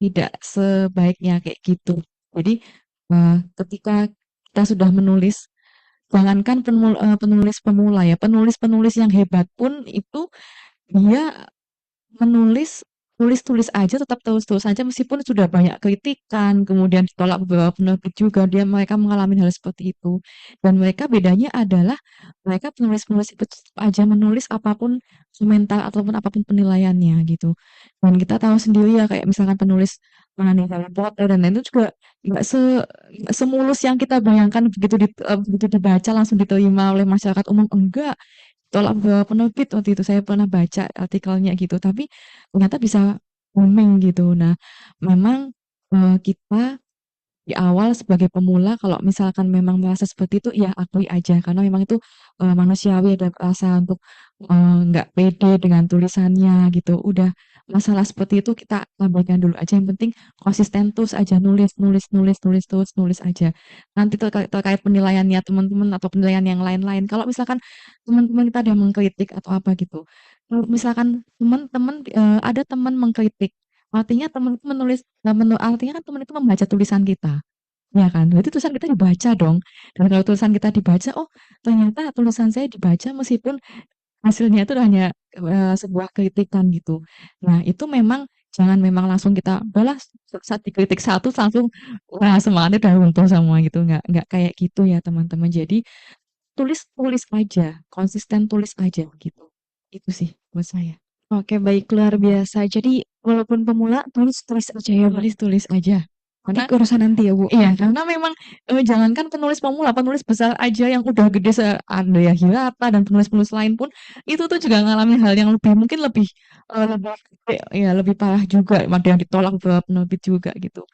tidak sebaiknya kayak gitu. Jadi, ketika kita sudah menulis, jangankan penulis pemula ya, penulis-penulis yang hebat pun itu dia menulis, tulis-tulis aja, tetap tulis-tulis aja meskipun sudah banyak kritikan, kemudian ditolak beberapa penerbit juga, mereka mengalami hal seperti itu. Dan mereka bedanya adalah mereka penulis-penulis itu tetap aja menulis apapun komentar ataupun apapun penilaiannya gitu. Dan kita tahu sendiri ya kayak misalkan penulis mengenai Harry Potter dan lain itu juga nggak semulus yang kita bayangkan begitu dibaca langsung diterima oleh masyarakat umum, enggak. Tolak beberapa penerbit waktu itu saya pernah baca artikelnya gitu, tapi ternyata bisa booming gitu. Nah, memang, kita di awal sebagai pemula kalau misalkan memang merasa seperti itu, ya akui aja karena memang itu, manusiawi ada rasa untuk, nggak pede dengan tulisannya gitu. Udah masalah seperti itu kita abaikan dulu aja, yang penting konsisten terus aja nulis nulis nulis nulis terus nulis aja. Nanti terkait terkait penilaiannya teman-teman atau penilaian yang lain-lain, kalau misalkan teman-teman kita ada yang mengkritik atau apa gitu, kalau misalkan teman-teman, ada teman mengkritik, artinya teman itu artinya kan teman itu membaca tulisan kita, ya kan? Berarti tulisan kita dibaca dong. Dan kalau tulisan kita dibaca, oh ternyata tulisan saya dibaca meskipun hasilnya itu hanya sebuah kritikan gitu. Nah itu memang jangan memang langsung kita, udahlah saat dikritik satu langsung wah semangatnya udah runtuh semua gitu. Nggak kayak gitu ya teman-teman. Jadi tulis aja, konsisten tulis aja gitu. Itu sih buat saya. Oke, baik, luar biasa. Jadi walaupun pemula, tulis-tulis aja ya, Bu. Tulis aja. Nanti Karena urusan nanti ya, Bu. iya, karena memang jangankan penulis pemula, penulis besar aja yang udah gede Andrea Hirata dan penulis-penulis lain pun itu tuh juga ngalamin hal yang mungkin lebih lebih gede, ya lebih parah juga, ada yang ditolak beberapa penerbit juga gitu.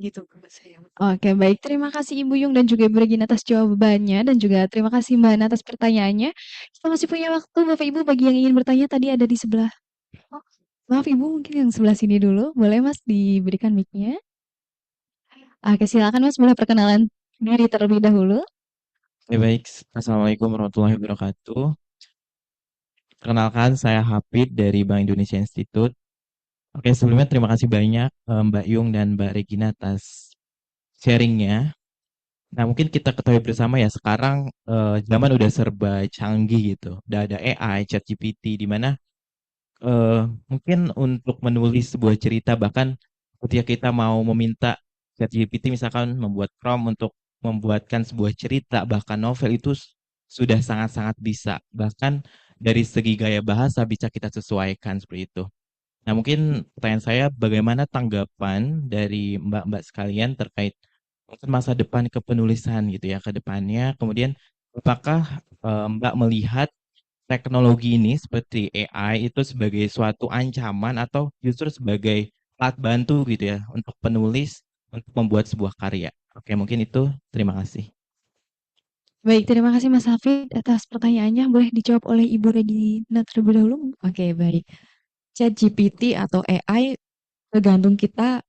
Gitu menurut saya. Oke, baik. Terima kasih Ibu Yung dan juga Ibu Regina atas jawabannya dan juga terima kasih Mbak Ana atas pertanyaannya. Kita masih punya waktu Bapak Ibu bagi yang ingin bertanya tadi ada di sebelah. Oh, maaf Ibu, mungkin yang sebelah sini dulu. Boleh Mas diberikan mic-nya? Oke, silakan Mas, boleh perkenalan diri terlebih dahulu. Ya baik, Assalamualaikum warahmatullahi wabarakatuh. Perkenalkan, saya Hafid dari Bank Indonesia Institute. Oke, sebelumnya terima kasih banyak Mbak Yung dan Mbak Regina atas sharingnya. Nah, mungkin kita ketahui bersama ya sekarang zaman udah serba canggih gitu. Udah ada AI, ChatGPT, di mana mungkin untuk menulis sebuah cerita bahkan ketika kita mau meminta ChatGPT misalkan membuat prompt untuk membuatkan sebuah cerita bahkan novel itu sudah sangat-sangat bisa. Bahkan dari segi gaya bahasa bisa kita sesuaikan seperti itu. Nah, mungkin pertanyaan saya bagaimana tanggapan dari Mbak-mbak sekalian terkait mungkin masa depan kepenulisan gitu ya ke depannya. Kemudian apakah Mbak melihat teknologi ini seperti AI itu sebagai suatu ancaman atau justru sebagai alat bantu gitu ya untuk penulis untuk membuat sebuah karya? Oke, mungkin itu. Terima kasih. Baik, terima kasih Mas Hafid atas pertanyaannya. Boleh dijawab oleh Ibu Regina terlebih dahulu? Oke, baik. ChatGPT atau AI tergantung kita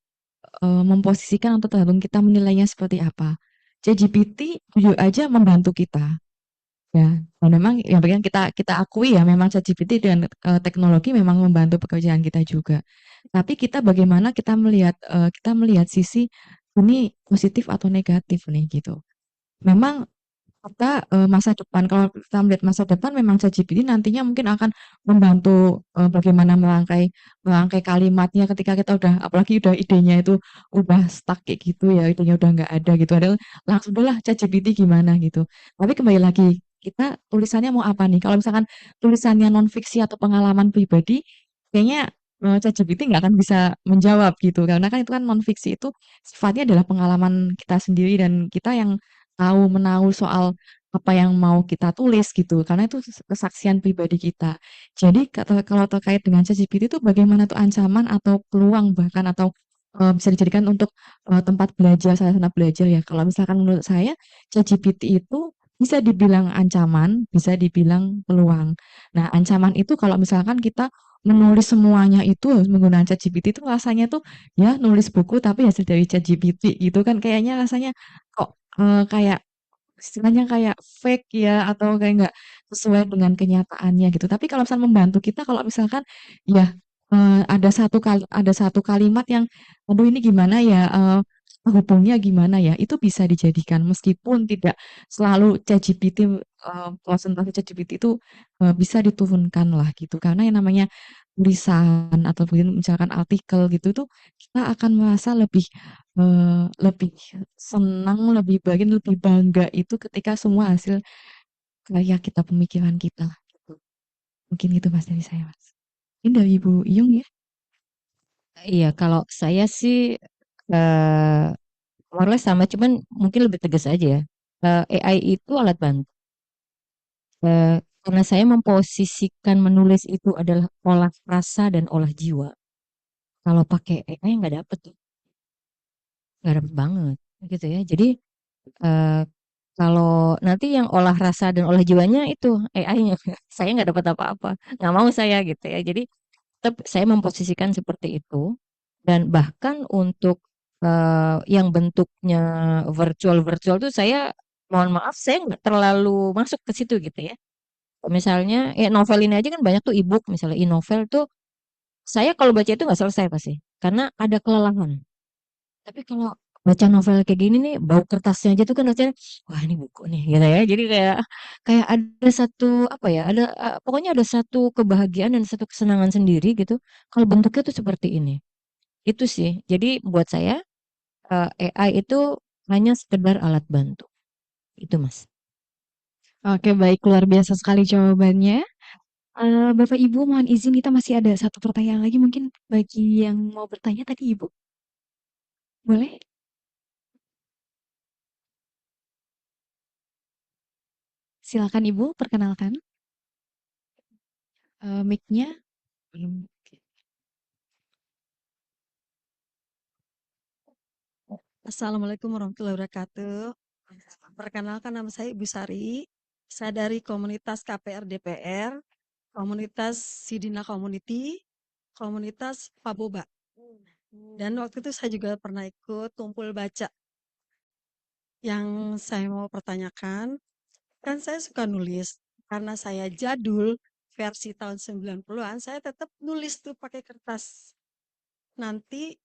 memposisikan atau tergantung kita menilainya seperti apa. ChatGPT jujur aja membantu kita. Ya, dan memang yang bagian kita akui ya memang ChatGPT dan teknologi memang membantu pekerjaan kita juga. Tapi kita bagaimana kita melihat sisi ini positif atau negatif nih gitu. Memang kita masa depan kalau kita melihat masa depan memang ChatGPT nantinya mungkin akan membantu bagaimana merangkai merangkai kalimatnya ketika kita udah apalagi udah idenya itu udah stuck kayak gitu ya, idenya udah nggak ada gitu. Ada langsung udahlah ChatGPT gimana gitu. Tapi kembali lagi kita tulisannya mau apa nih? Kalau misalkan tulisannya non fiksi atau pengalaman pribadi, kayaknya ChatGPT nggak akan bisa menjawab gitu. Karena kan itu kan non fiksi itu sifatnya adalah pengalaman kita sendiri dan kita yang tahu menahu soal apa yang mau kita tulis gitu, karena itu kesaksian pribadi kita. Jadi kalau terkait dengan ChatGPT itu bagaimana tuh ancaman atau peluang bahkan atau bisa dijadikan untuk tempat belajar, sarana belajar ya. Kalau misalkan menurut saya ChatGPT itu bisa dibilang ancaman, bisa dibilang peluang. Nah, ancaman itu kalau misalkan kita menulis semuanya itu harus menggunakan ChatGPT itu rasanya tuh ya nulis buku tapi hasil dari ChatGPT gitu kan kayaknya rasanya kok kayak istilahnya kayak fake ya atau kayak nggak sesuai dengan kenyataannya gitu. Tapi kalau misalnya membantu kita kalau misalkan ya ada satu kalimat yang aduh ini gimana ya hubungnya gimana ya itu bisa dijadikan meskipun tidak selalu ChatGPT presentasi ChatGPT itu bisa diturunkan lah gitu karena yang namanya tulisan atau mungkin misalkan artikel gitu tuh kita akan merasa lebih senang, lebih bagian lebih bangga itu ketika semua hasil karya kita, pemikiran kita, gitu. Mungkin itu Mas dari saya, Mas. Ini dari Ibu Iyung ya? Iya, kalau saya sih eh more or less sama, cuman mungkin lebih tegas aja ya. AI itu alat bantu. Karena saya memposisikan menulis itu adalah olah rasa dan olah jiwa. Kalau pakai AI nggak dapet tuh, nggak dapet banget, gitu ya. Jadi eh, kalau nanti yang olah rasa dan olah jiwanya itu AI-nya, saya nggak dapat apa-apa, nggak mau saya gitu ya. Jadi tetap saya memposisikan seperti itu dan bahkan untuk yang bentuknya virtual tuh saya mohon maaf saya nggak terlalu masuk ke situ gitu ya. Misalnya ya novel ini aja kan banyak tuh e-book misalnya e-novel tuh saya kalau baca itu nggak selesai pasti karena ada kelelahan. Tapi kalau baca novel kayak gini nih, bau kertasnya aja tuh kan rasanya, wah ini buku nih, gitu ya. Jadi kayak kayak ada satu apa ya, ada pokoknya ada satu kebahagiaan dan satu kesenangan sendiri gitu. Kalau bentuknya tuh seperti ini. Itu sih. Jadi buat saya AI itu hanya sekedar alat bantu. Itu Mas. Oke, baik. Luar biasa sekali jawabannya. Bapak Ibu mohon izin kita masih ada satu pertanyaan lagi mungkin bagi yang mau bertanya tadi Ibu. Boleh? Silakan Ibu, perkenalkan. Mic-nya belum. Assalamualaikum warahmatullahi wabarakatuh. Perkenalkan nama saya Ibu Sari. Saya dari komunitas KPR DPR, komunitas Sidina Community, komunitas Paboba. Dan waktu itu saya juga pernah ikut tumpul baca. Yang saya mau pertanyakan, kan saya suka nulis. Karena saya jadul versi tahun 90-an, saya tetap nulis tuh pakai kertas. nanti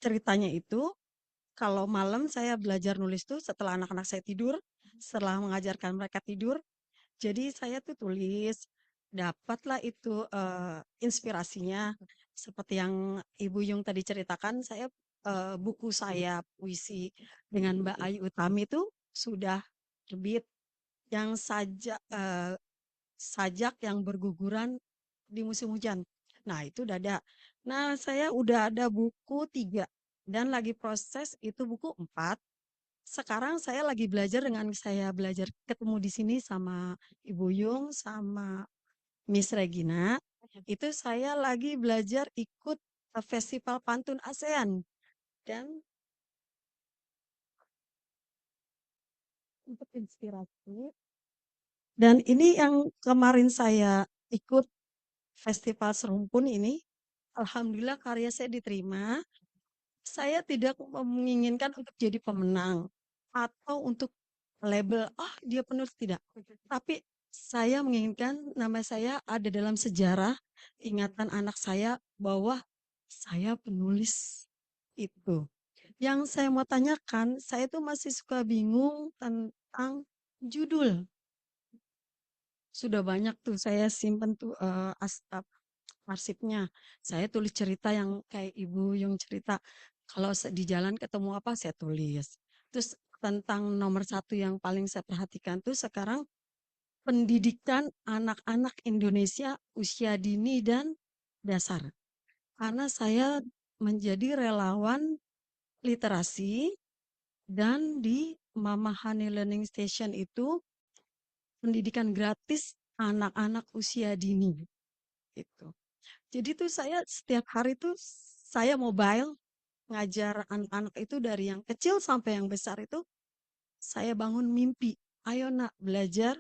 ceritanya itu kalau malam saya belajar nulis tuh setelah anak-anak saya tidur, setelah mengajarkan mereka tidur, jadi saya tuh tulis, dapatlah itu inspirasinya seperti yang Ibu Yung tadi ceritakan, saya buku saya puisi dengan Mbak Ayu Utami itu sudah terbit yang sajak yang berguguran di musim hujan. Nah, itu udah ada. Nah, saya udah ada buku 3 dan lagi proses itu buku 4. Sekarang saya lagi belajar dengan saya belajar ketemu di sini sama Ibu Yung sama Miss Regina. Itu saya lagi belajar ikut Festival Pantun ASEAN dan untuk inspirasi. Dan ini yang kemarin saya ikut Festival Serumpun ini, alhamdulillah karya saya diterima. Saya tidak menginginkan untuk jadi pemenang atau untuk label, "Ah, dia penulis," tidak. Tapi saya menginginkan nama saya ada dalam sejarah ingatan anak saya bahwa saya penulis itu. Yang saya mau tanyakan, saya tuh masih suka bingung tentang judul. Sudah banyak tuh saya simpen tuh arsipnya. Saya tulis cerita yang kayak Ibu yang cerita. Kalau di jalan ketemu apa saya tulis. Terus tentang nomor 1 yang paling saya perhatikan tuh sekarang pendidikan anak-anak Indonesia usia dini dan dasar. Karena saya menjadi relawan literasi dan di Mama Honey Learning Station itu pendidikan gratis anak-anak usia dini. Gitu. Jadi tuh saya setiap hari tuh saya mobile ngajar anak-anak itu dari yang kecil sampai yang besar itu saya bangun mimpi. Ayo nak belajar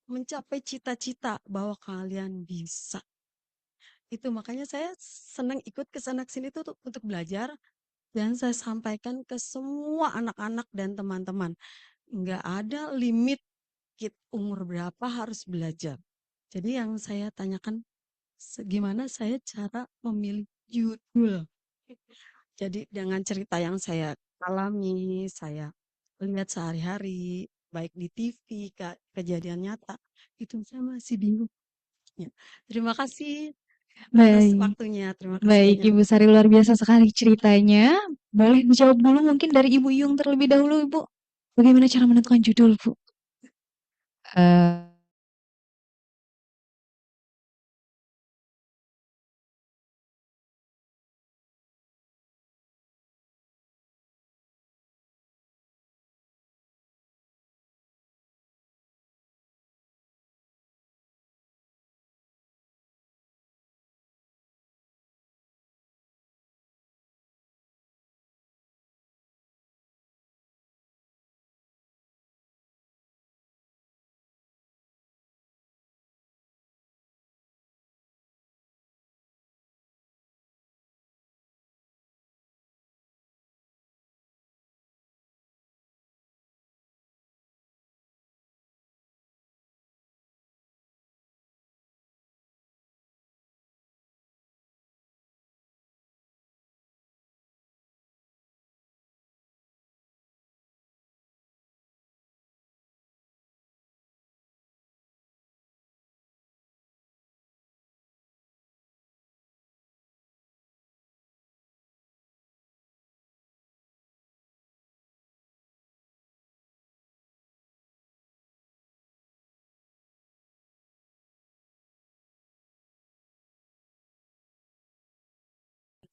mencapai cita-cita bahwa kalian bisa. Itu makanya saya senang ikut ke sana sini tuh untuk belajar dan saya sampaikan ke semua anak-anak dan teman-teman. Nggak ada limit umur berapa harus belajar. Jadi yang saya tanyakan gimana saya cara memilih judul. Jadi dengan cerita yang saya alami, saya lihat sehari-hari, baik di TV, kejadian nyata, itu saya masih bingung. Ya. Terima kasih atas Baik, waktunya. Terima kasih baik banyak. Ibu Sari luar biasa sekali ceritanya. Boleh dijawab dulu mungkin dari Ibu Yung terlebih dahulu, Ibu. Bagaimana cara menentukan judul, Bu? Eh,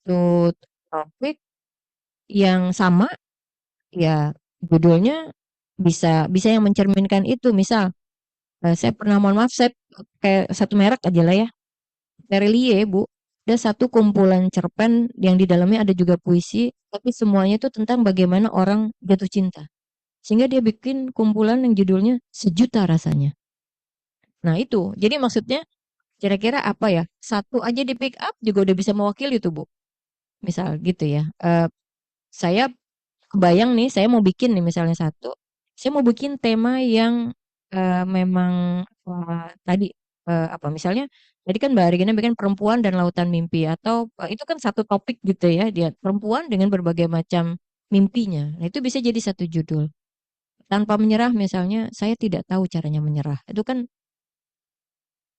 Satu topik yang sama, ya judulnya bisa bisa yang mencerminkan itu. Misal, saya pernah, mohon maaf, saya kayak satu merek aja lah ya, Terelie, Bu. Ada satu kumpulan cerpen yang di dalamnya ada juga puisi, tapi semuanya itu tentang bagaimana orang jatuh cinta. Sehingga dia bikin kumpulan yang judulnya Sejuta Rasanya. Nah itu, jadi maksudnya kira-kira apa ya? Satu aja di pick up juga udah bisa mewakili tuh, Bu. Misal gitu ya. Saya kebayang nih, saya mau bikin nih misalnya satu, saya mau bikin tema yang memang tadi apa misalnya Tadi kan Mbak Regina bikin perempuan dan lautan mimpi atau itu kan satu topik gitu ya, dia perempuan dengan berbagai macam mimpinya. Nah, itu bisa jadi satu judul. Tanpa menyerah misalnya, saya tidak tahu caranya menyerah. Itu kan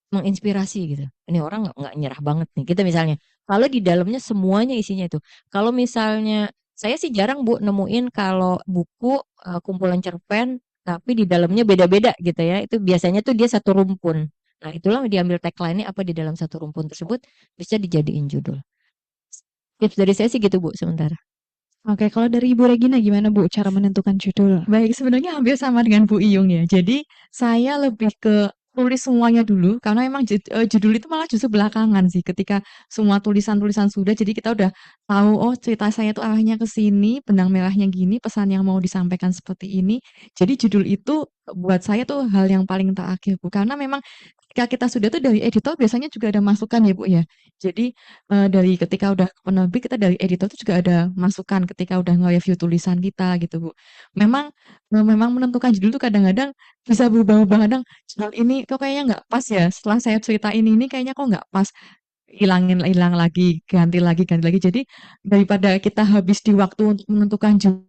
menginspirasi gitu. Ini orang nggak nyerah banget nih. Kita misalnya, kalau di dalamnya semuanya isinya itu. Kalau misalnya saya sih jarang Bu nemuin kalau buku kumpulan cerpen tapi di dalamnya beda-beda gitu ya. Itu biasanya tuh dia satu rumpun. Nah, itulah diambil tagline-nya apa di dalam satu rumpun tersebut bisa dijadiin judul. Tips dari saya sih gitu Bu sementara. Oke, kalau dari Ibu Regina gimana Bu cara menentukan judul? Baik, sebenarnya hampir sama dengan Bu Iyung ya. Jadi saya lebih ke tulis semuanya dulu karena emang judul itu malah justru belakangan sih ketika semua tulisan-tulisan sudah jadi kita udah tahu oh cerita saya tuh arahnya ke sini, benang merahnya gini, pesan yang mau disampaikan seperti ini. Jadi judul itu buat saya tuh hal yang paling terakhir Bu karena memang ketika kita sudah tuh dari editor biasanya juga ada masukan ya Bu ya. Jadi dari ketika udah ke penerbit kita dari editor tuh juga ada masukan ketika udah nge-review tulisan kita gitu Bu. Memang memang menentukan judul tuh kadang-kadang bisa berubah-ubah, kadang judul ini kok kayaknya nggak pas ya, setelah saya cerita ini kayaknya kok nggak pas, hilang lagi, ganti lagi ganti lagi. Jadi daripada kita habis di waktu untuk menentukan judul,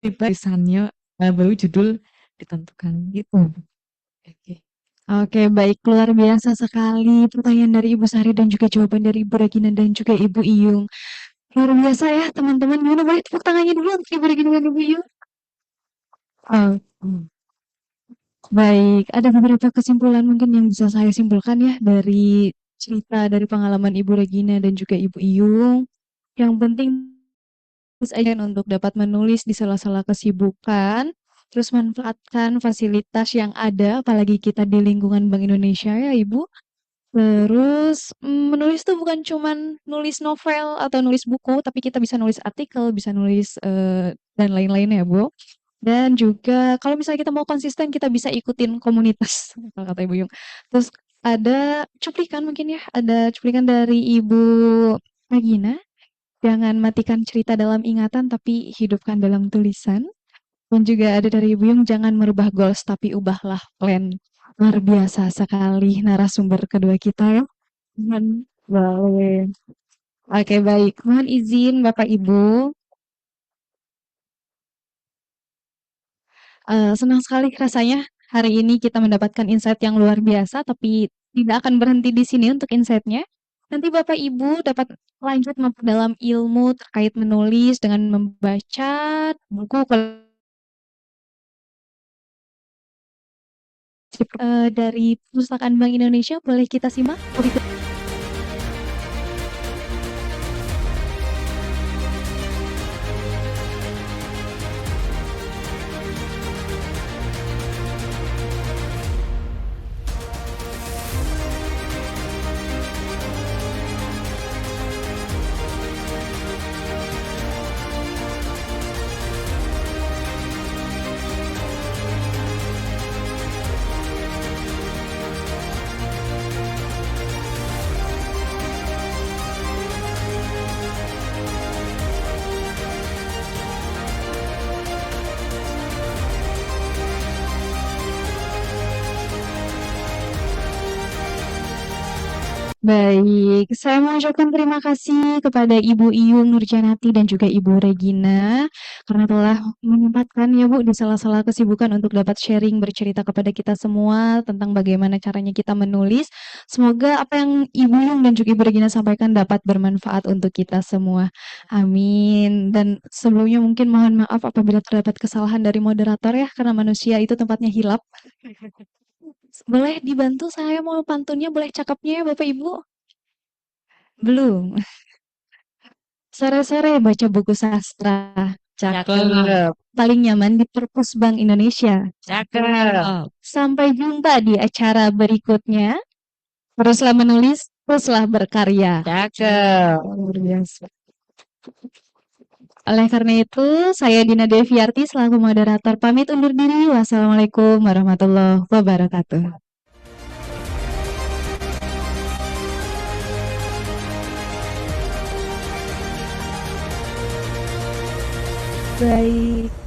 tulisannya baru judul ditentukan gitu. Oke. Oke, baik. Luar biasa sekali pertanyaan dari Ibu Sari dan juga jawaban dari Ibu Regina dan juga Ibu Iyung. Luar biasa ya, teman-teman. Gimana boleh tepuk tangannya dulu untuk Ibu Regina dan Ibu Iyung? Oh, baik. Ada beberapa kesimpulan mungkin yang bisa saya simpulkan ya dari cerita dari pengalaman Ibu Regina dan juga Ibu Iyung. Yang penting aja untuk dapat menulis di sela-sela kesibukan, terus manfaatkan fasilitas yang ada, apalagi kita di lingkungan Bank Indonesia ya Ibu. Terus menulis tuh bukan cuman nulis novel atau nulis buku, tapi kita bisa nulis artikel, bisa nulis dan lain-lain ya Bu. Dan juga kalau misalnya kita mau konsisten, kita bisa ikutin komunitas, kalau kata Ibu Yung. Terus ada cuplikan mungkin ya, ada cuplikan dari Ibu Regina. Jangan matikan cerita dalam ingatan, tapi hidupkan dalam tulisan. Dan juga ada dari Ibu Yung, jangan merubah goals, tapi ubahlah plan. Luar biasa sekali narasumber kedua kita ya. Boleh. Oke, baik. Mohon izin Bapak Ibu. Senang sekali rasanya hari ini kita mendapatkan insight yang luar biasa, tapi tidak akan berhenti di sini untuk insight-nya. Nanti Bapak Ibu dapat lanjut memperdalam ilmu terkait menulis dengan membaca buku dari Perpustakaan Bank Indonesia. Boleh kita simak berikut. Baik, saya mengucapkan terima kasih kepada Ibu Iyung Nurjanati dan juga Ibu Regina karena telah menyempatkan ya Bu di sela-sela kesibukan untuk dapat sharing bercerita kepada kita semua tentang bagaimana caranya kita menulis. Semoga apa yang Ibu Iyung dan juga Ibu Regina sampaikan dapat bermanfaat untuk kita semua. Amin. Dan sebelumnya mungkin mohon maaf apabila terdapat kesalahan dari moderator ya karena manusia itu tempatnya hilap. Boleh dibantu saya mau pantunnya, boleh cakapnya ya Bapak Ibu? Belum. Sore-sore baca buku sastra. Cakep. Paling nyaman di Perpus Bank Indonesia. Cakep. Sampai jumpa di acara berikutnya. Teruslah menulis, teruslah berkarya. Cakep. Luar biasa. Oleh karena itu, saya Dina Deviarti selaku moderator pamit undur diri. Wassalamualaikum warahmatullahi wabarakatuh. Baik.